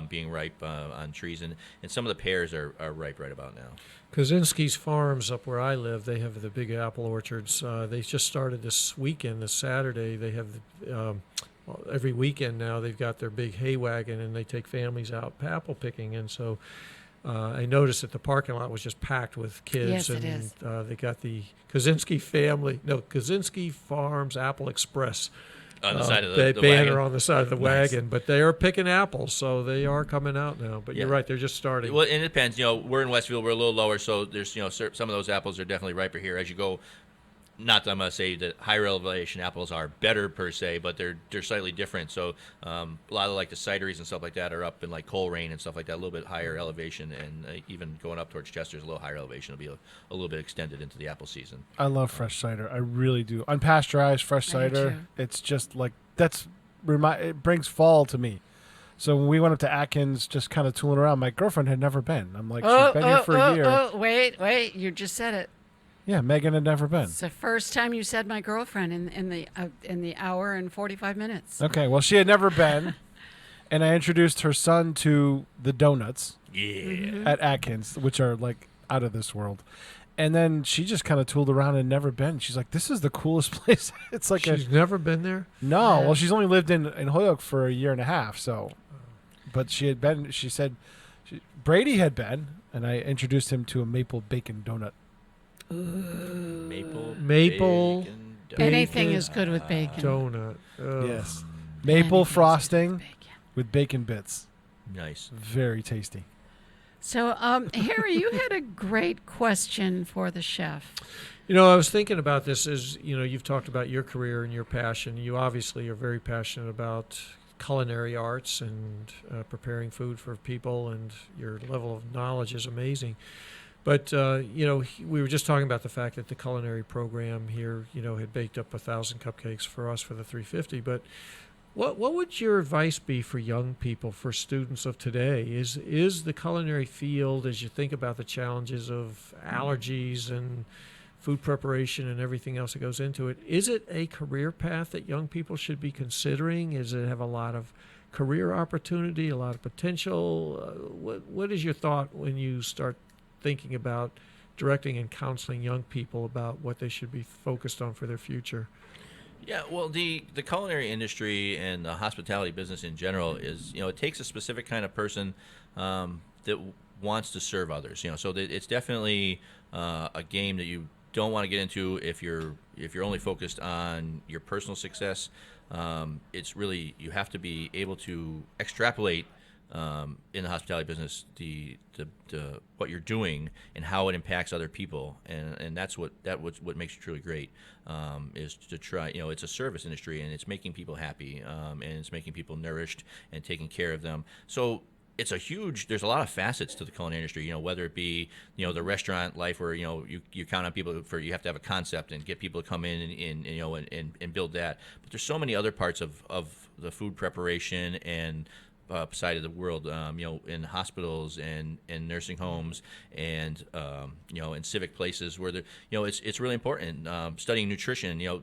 being ripe on trees, and some of the pears are ripe right about now. Kaczynski's Farms up where I live, they have the big apple orchards. They just started this weekend, this Saturday. They have every weekend now. They've got their big hay wagon, and they take families out apple picking, and so. I noticed that the parking lot was just packed with kids. Yes, and it is. They got the Kaczynski Farms Apple Express on the side of the banner wagon. On the side of the wagon. But they are picking apples, so they are coming out now. But you're right, they're just starting. Well, and it depends. We're in Westfield, we're a little lower, so there's some of those apples are definitely riper here. As you go, not that I'm going to say that higher elevation apples are better per se, but they're slightly different. So a lot of like the cideries and stuff like that are up in like Coleraine and stuff like that, a little bit higher elevation, and even going up towards Chester's a little higher elevation will be a little bit extended into the apple season. I love fresh cider. I really do. Unpasteurized fresh cider. It's just like it brings fall to me. So when we went up to Atkins, just kind of tooling around, my girlfriend had never been. I'm like, she's been here for a year. Oh, wait! You just said it. Yeah, Megan had never been. It's the first time you said my girlfriend in the hour and 45 minutes. Okay, well, she had never been, and I introduced her son to the donuts at Atkins, which are like out of this world. And then she just kind of tooled around and never been. She's like, "This is the coolest place." It's like she's never been there. No, well, she's only lived in Holyoke for a year and a half. So, but she had been. She said Brady had been, and I introduced him to a maple bacon donut. Maple bacon anything is good with bacon. Donut. Yes. Maple frosting with bacon bits. Nice. Very tasty. So, Harry, you had a great question for the chef. I was thinking about this as, you've talked about your career and your passion. You obviously are very passionate about culinary arts and preparing food for people, and your level of knowledge is amazing. But, we were just talking about the fact that the culinary program here, had baked up 1,000 cupcakes for us for the 350. But what would your advice be for young people, for students of today? Is the culinary field, as you think about the challenges of allergies and food preparation and everything else that goes into it, is it a career path that young people should be considering? Does it have a lot of career opportunity, a lot of potential? What is your thought when you start thinking about directing and counseling young people about what they should be focused on for their future? Yeah, well, the culinary industry and the hospitality business in general is, it takes a specific kind of person that wants to serve others. So it's definitely a game that you don't want to get into if you're only focused on your personal success. It's really, you have to be able to extrapolate in the hospitality business, the what you're doing and how it impacts other people, and that's what makes it truly great, is to try. It's a service industry, and it's making people happy, and it's making people nourished and taking care of them. So it's there's a lot of facets to the culinary industry, whether it be, the restaurant life where, you count on people you have to have a concept and get people to come in and build that. But there's so many other parts of the food preparation and side of the world, in hospitals and nursing homes and, in civic places where it's really important. Studying nutrition,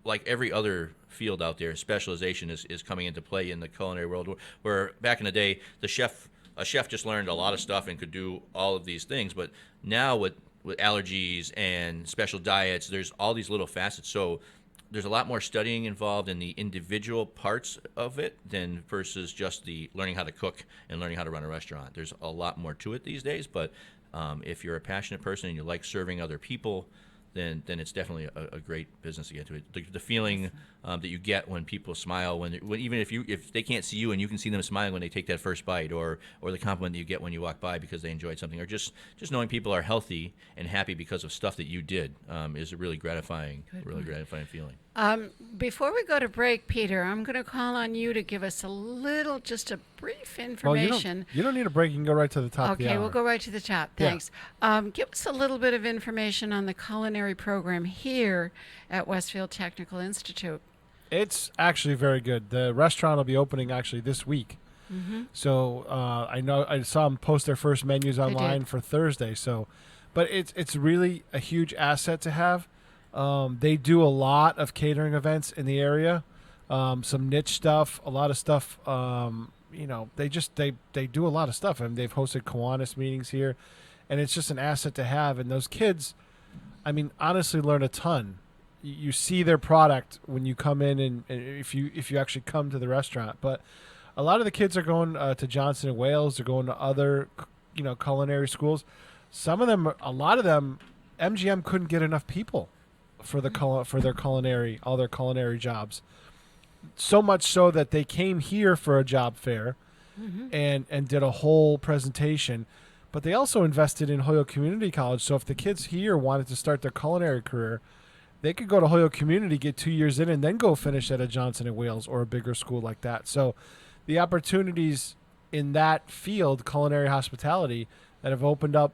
like every other field out there, specialization is coming into play in the culinary world, where back in the day, a chef just learned a lot of stuff and could do all of these things. But now with allergies and special diets, there's all these little facets. So there's a lot more studying involved in the individual parts of it than versus just the learning how to cook and learning how to run a restaurant. There's a lot more to it these days, but If you're a passionate person and you like serving other people, then it's definitely a great business to get to. The feeling that you get when people smile, when even if they can't see you and you can see them smiling when they take that first bite, or the compliment that you get when you walk by because they enjoyed something, or just knowing people are healthy and happy because of stuff that you did is a really gratifying feeling. Before we go to break, Peter, I'm going to call on you to give us just a brief information. Well, you don't need a break. You can go right to the top. Okay, we'll go right to the top. Thanks. Give us a little bit of information on the culinary program here at Westfield Technical Institute. It's actually very good. The restaurant will be opening actually this week. Mm-hmm. So I saw them post their first menus online for Thursday. But it's really a huge asset to have. They do a lot of catering events in the area, some niche stuff, a lot of stuff. They do a lot of stuff, and they've hosted Kiwanis meetings here, and it's just an asset to have. And those kids, I mean, honestly, learn a ton. You see their product when you come in, and if you actually come to the restaurant. But a lot of the kids are going to Johnson and Wales. They're going to other, culinary schools. A lot of them, MGM couldn't get enough people for their culinary jobs. So much so that they came here for a job fair and did a whole presentation. But they also invested in Holyoke Community College. So if the kids here wanted to start their culinary career, they could go to Holyoke Community, get 2 years in, and then go finish at a Johnson & Wales or a bigger school like that. So the opportunities in that field, culinary hospitality, that have opened up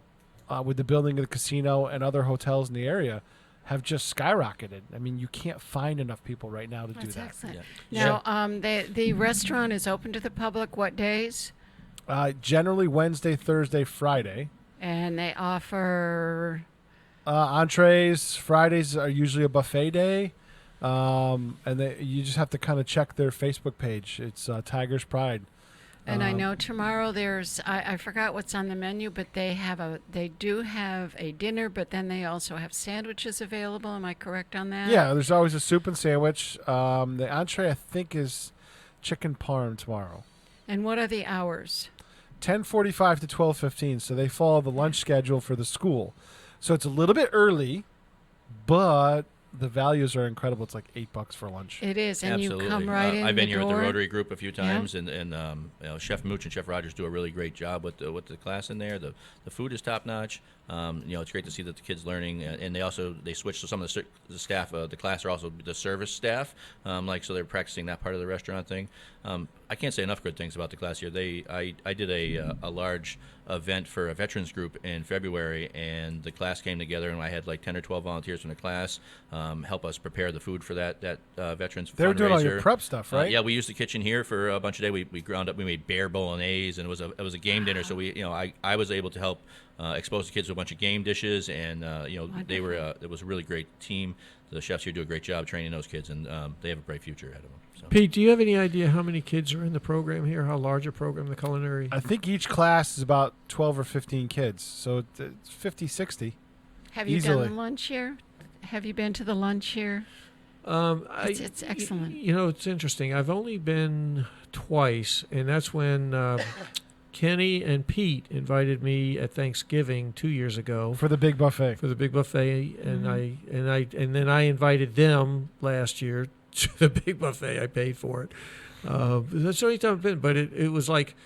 with the building of the casino and other hotels in the area have just skyrocketed. I mean, you can't find enough people right now to do that. Excellent. Yeah. Now, the restaurant is open to the public what days? Generally Wednesday, Thursday, Friday. And they offer... entrees. Fridays are usually a buffet day. And you just have to kind of check their Facebook page. It's Tiger's Pride. And I know tomorrow there's I forgot what's on the menu, but they do have a dinner, but then they also have sandwiches available. Am I correct on that? Yeah, there's always a soup and sandwich. The entree I think is chicken parm tomorrow. And what are the hours? 10:45 to 12:15. So they follow the lunch schedule for the school. So it's a little bit early, but the values are incredible. It's like $8 for lunch. It is, and Absolutely. You come right in. I've been here door. with the Rotary Group a few times, and Chef Mooch and Chef Rogers do a really great job with the class in there. The food is top notch. It's great to see that the kids learning, and they switched to some of the staff. The class are also the service staff, so they're practicing that part of the restaurant thing. I can't say enough good things about the class here. I did a large event for a veterans group in February, and the class came together, and I had like 10 or 12 volunteers from the class help us prepare the food for that veterans fundraiser. They were doing all your prep stuff, right? Yeah, we used the kitchen here for a bunch of days. We ground up, we made bear bolognese, and it was a game dinner. So I was able to help expose the kids to a bunch of game dishes, and it was a really great team. The chefs here do a great job training those kids, and they have a bright future ahead of them. So. Pete, do you have any idea how many kids are in the program here? How large a program the culinary? I think each class is about 12 or 15 kids, so it's 50, 60. Have you done the lunch here? Have you been to the lunch here? It's excellent. It's interesting. I've only been twice, and that's when Kenny and Pete invited me at Thanksgiving 2 years ago for the big buffet. And then I invited them last year to the big buffet. I paid for it. That's the only time I've been. But it was like,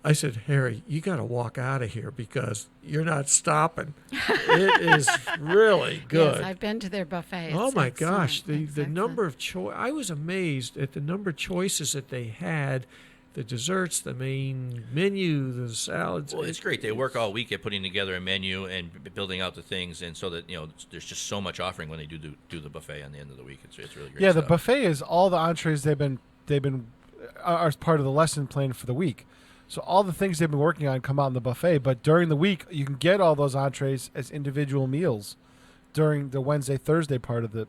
I said, Harry, you got to walk out of here because you're not stopping. It is really good. Yes, I've been to their buffet. Oh my gosh, the number of I was amazed at the number of choices that they had. The desserts, the main menu, the salads. Well, it's great. They work all week at putting together a menu and building out the things, and so that there's just so much offering when they do the buffet on the end of the week. It's really great. Yeah, stuff. the buffet is all the entrees they've been are part of the lesson plan for the week. So all the things they've been working on come out in the buffet, but during the week you can get all those entrees as individual meals during the Wednesday, Thursday part of the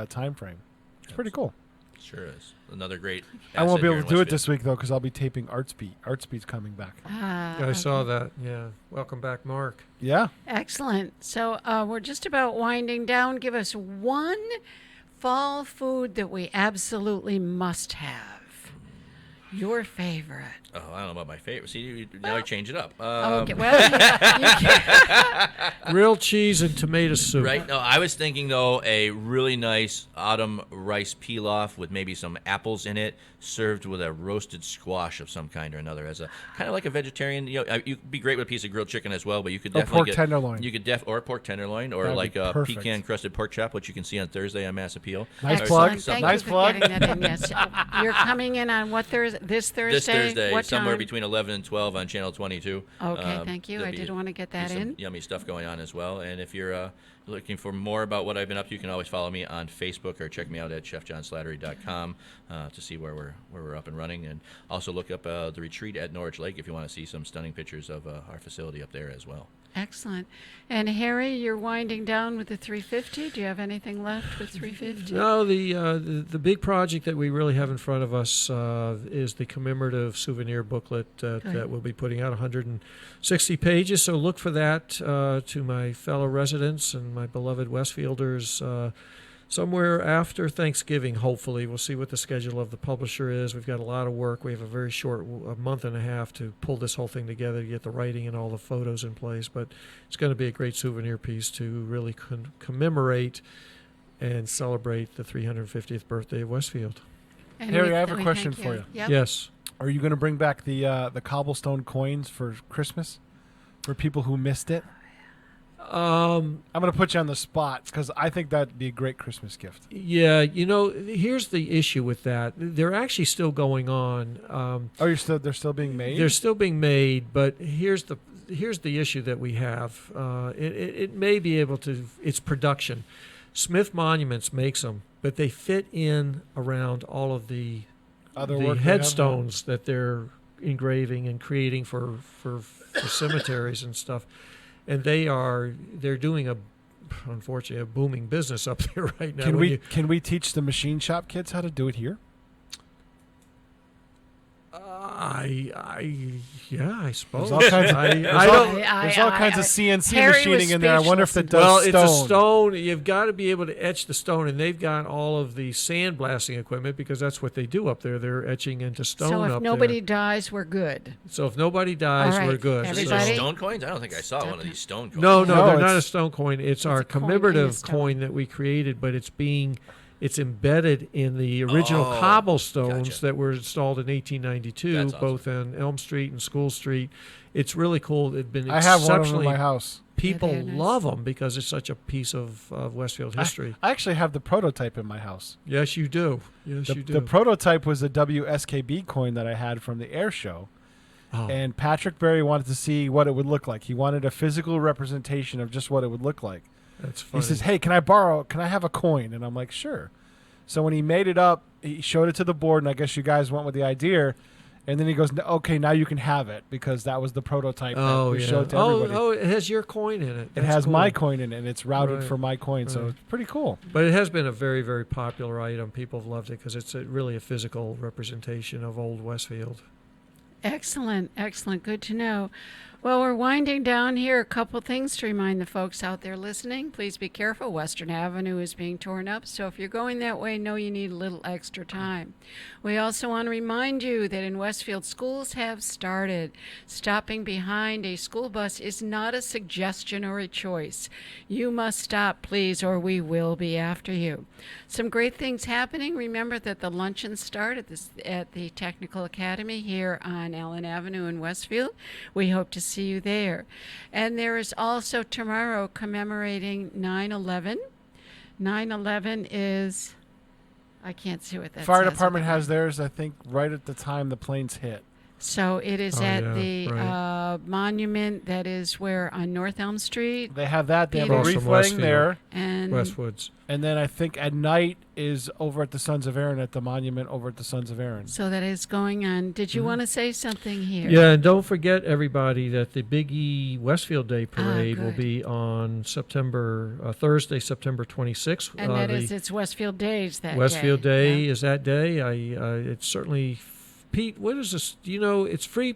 time frame. It's pretty cool. Sure is. Another great. I won't be able to do it this week though because I'll be taping Artsbeat. Artsbeat's coming back. I saw that. Yeah. Welcome back, Mark. Yeah. Excellent. So we're just about winding down. Give us one fall food that we absolutely must have. Your favorite. Oh, I don't know about my favorite. See, now I change it up. Okay, well, grilled cheese and tomato soup. Right? No, I was thinking, though, a really nice autumn rice pilaf with maybe some apples in it, served with a roasted squash of some kind or another, as a kind of like a vegetarian. You'd be great with a piece of grilled chicken as well, but you could definitely pork get tenderloin. You could or pork tenderloin, or That'd like be a perfect. pecan crusted pork chop, which you can see on Thursday on Mass Appeal. Nice Or plug. some- Thank Nice you for plug. getting that in. Yes, you're coming in on what Thursday? This Thursday. This Thursday, what somewhere time? between 11 and 12 on Channel 22. Okay, thank you. There'll I be- did want to get be that some in. Yummy stuff going on as well. And if you're looking for more about what I've been up to, you can always follow me on Facebook or check me out at chefjohnslattery.com to see where we're up and running. And also look up the retreat at Norwich Lake if you want to see some stunning pictures of our facility up there as well. Excellent. And Harry, you're winding down with the 350. Do you have anything left with 350? No, the big project that we really have in front of us is the commemorative souvenir booklet that we'll be putting out, 160 pages. So look for that to my fellow residents and my beloved Westfielders somewhere after Thanksgiving, hopefully. We'll see what the schedule of the publisher is. We've got a lot of work. We have a very short a month and a half to pull this whole thing together, to get the writing and all the photos in place. But it's going to be a great souvenir piece to really commemorate and celebrate the 350th birthday of Westfield. And Harry, we- I have a we question thank for you. Yep. Yes. Are you going to bring back the cobblestone coins for Christmas for people who missed it? I'm going to put you on the spot because I think that'd be a great Christmas gift. Yeah, here's the issue with that. They're actually still going on. They're still being made? They're still being made, but here's the issue that we have. It may be able to. It's production. Smith Monuments makes them, but they fit in around all of the work they headstones that they're engraving and creating for cemeteries and stuff. And they're doing unfortunately, a booming business up there right now. Can we teach the machine shop kids how to do it here? I suppose. There's all kinds of CNC machining in there. I wonder if it does stone. It's a stone. You've got to be able to etch the stone, and they've got all of the sandblasting equipment because that's what they do up there. They're etching into stone So up if nobody dies, we're good. So if nobody dies, All right, we're good. Are these stone coins? I don't think I saw one of these stone coins. No, they're not a stone coin. It's our commemorative coin coin that we created, but it's embedded in the original cobblestones that were installed in 1892, That's awesome. both on Elm Street and School Street. It's really cool. It's been I have one of them in exceptionally. my house. People they're nice. love them because it's such a piece of Westfield history. I actually have the prototype in my house. Yes, you do. Yes, The you do. the prototype was a WSKB coin that I had from the air show. Oh. And Patrick Berry wanted to see what it would look like. He wanted a physical representation of just what it would look like. That's funny. He says, "Hey, can I have a coin?" And I'm like, "Sure." So when he made it up, he showed it to the board, and I guess you guys went with the idea. And then he goes, "Okay, now you can have it," because that was the prototype that we showed to everybody. Oh, it has your coin in it. It That's has cool. my coin in it, and it's routed Right, for my coin, so right. it's pretty cool. But it has been a very, very popular item. People have loved it because it's really a physical representation of old Westfield. Excellent, excellent. Good to know. Well, we're winding down here. A couple things to remind the folks out there listening. Please be careful. Western Avenue is being torn up, so if you're going that way, know you need a little extra time. We also want to remind you that in Westfield, schools have started. Stopping behind a school bus is not a suggestion or a choice. You must stop, please, or we will be after you. Some great things happening. Remember that the luncheons start at the Technical Academy here on Allen Avenue in Westfield. We hope to see you there. And there is also tomorrow commemorating 9/11. 9/11 is, I can't see what that Fire says. department has theirs, I think, right at the time the planes hit. So it is the monument that is where on North Elm Street. They have that. They have a Peters. wreath laying there. And Westwoods. And then I think at night is over at the Sons of Aaron, at the monument over at the Sons of Aaron. So that is going on. Did you want to say something here? Yeah, and don't forget, everybody, that the Big E Westfield Day Parade will good. be on Thursday, September 26th. And that is, it's Westfield Days that Westfield day. Day is that day. It's certainly, Pete, what is this? Do you know, it's free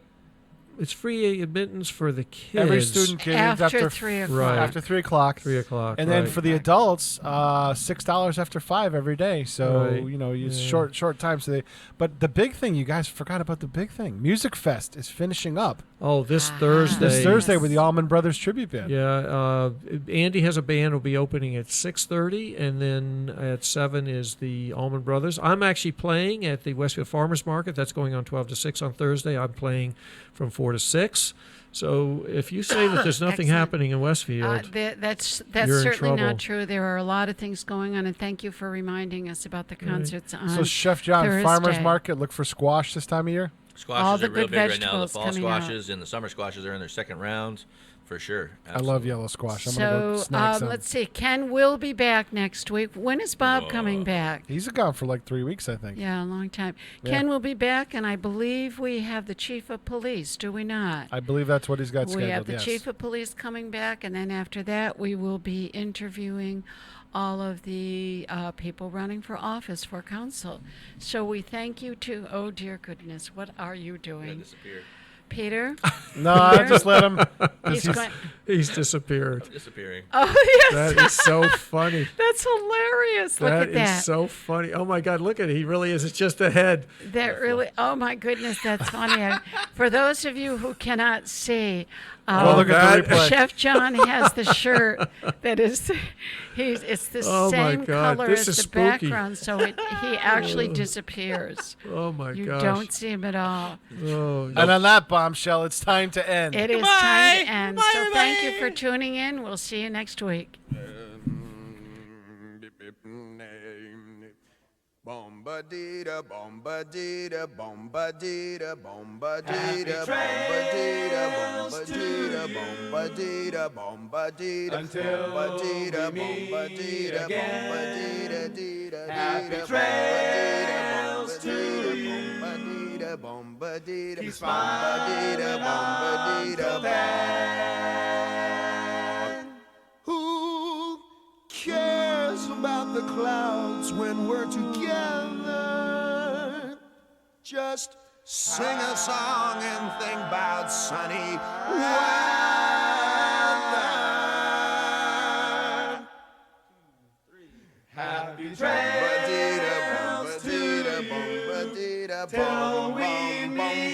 it's free admittance for the kids. Every student gets after 3 o'clock. Right. After 3 o'clock. 3 o'clock. And then for the adults, $6 after 5 every day. So, Right. It's short time. But the big thing, you guys forgot about the big thing. Music Fest is finishing up. Oh, this Thursday. This Thursday with the Allman Brothers Tribute Band. Yeah, Andy has a band. Will be opening at 6:30, and then at 7 is the Allman Brothers. I'm actually playing at the Westfield Farmers Market. That's going on 12 to 6 on Thursday. I'm playing from 4 to 6. So if you say that there's nothing happening in Westfield, that's you're in certainly trouble. not true. There are a lot of things going on, and thank you for reminding us about the concerts on So Chef John, Thursday. Farmers Market, look for squash this time of year? Squashes All the are real good big right now. The vegetables fall coming out. squashes and the summer squashes are in their second round, for sure. I love yellow squash. I'm going to go So snag some. let's see. Ken will be back next week. When is Bob coming back? He's gone for like 3 weeks, I think. Yeah, a long time. Yeah. Ken will be back, and I believe we have the chief of police, do we not? I believe that's what he's got scheduled, We have the yes. chief of police coming back, and then after that, we will be interviewing all of the people running for office for council. So we thank you to, oh dear goodness, what are you doing? Peter? No, I just let him. He's disappeared. Disappearing. Oh, yes. That is so funny. That's hilarious. Look at that. That is so funny. Oh, my God, look at it. He really is. It's just a head. That really, oh my goodness, that's funny. For those of you who cannot see, look at the replay. Chef John has the shirt that is, it's the Oh, my same God, color this as is the spooky. background, so he actually disappears. Oh, my You gosh. don't see him at all. Oh, And on that bombshell, it's time to end. It is time to end. So thank you for tuning in. We'll see you next week. Bombadita, bombadita, bombadita, bombadita, bombadita, bombadita, bombadita, bombadita, Until bombadita, we meet bombadita, again. bombadita, Happy bombadita, trails to you. bombadita, bombadita, Keep smiling bombadita, until then. Who cares about the clouds when we're together? Just sing a song and think about sunny weather. Happy trails to you till we meet again.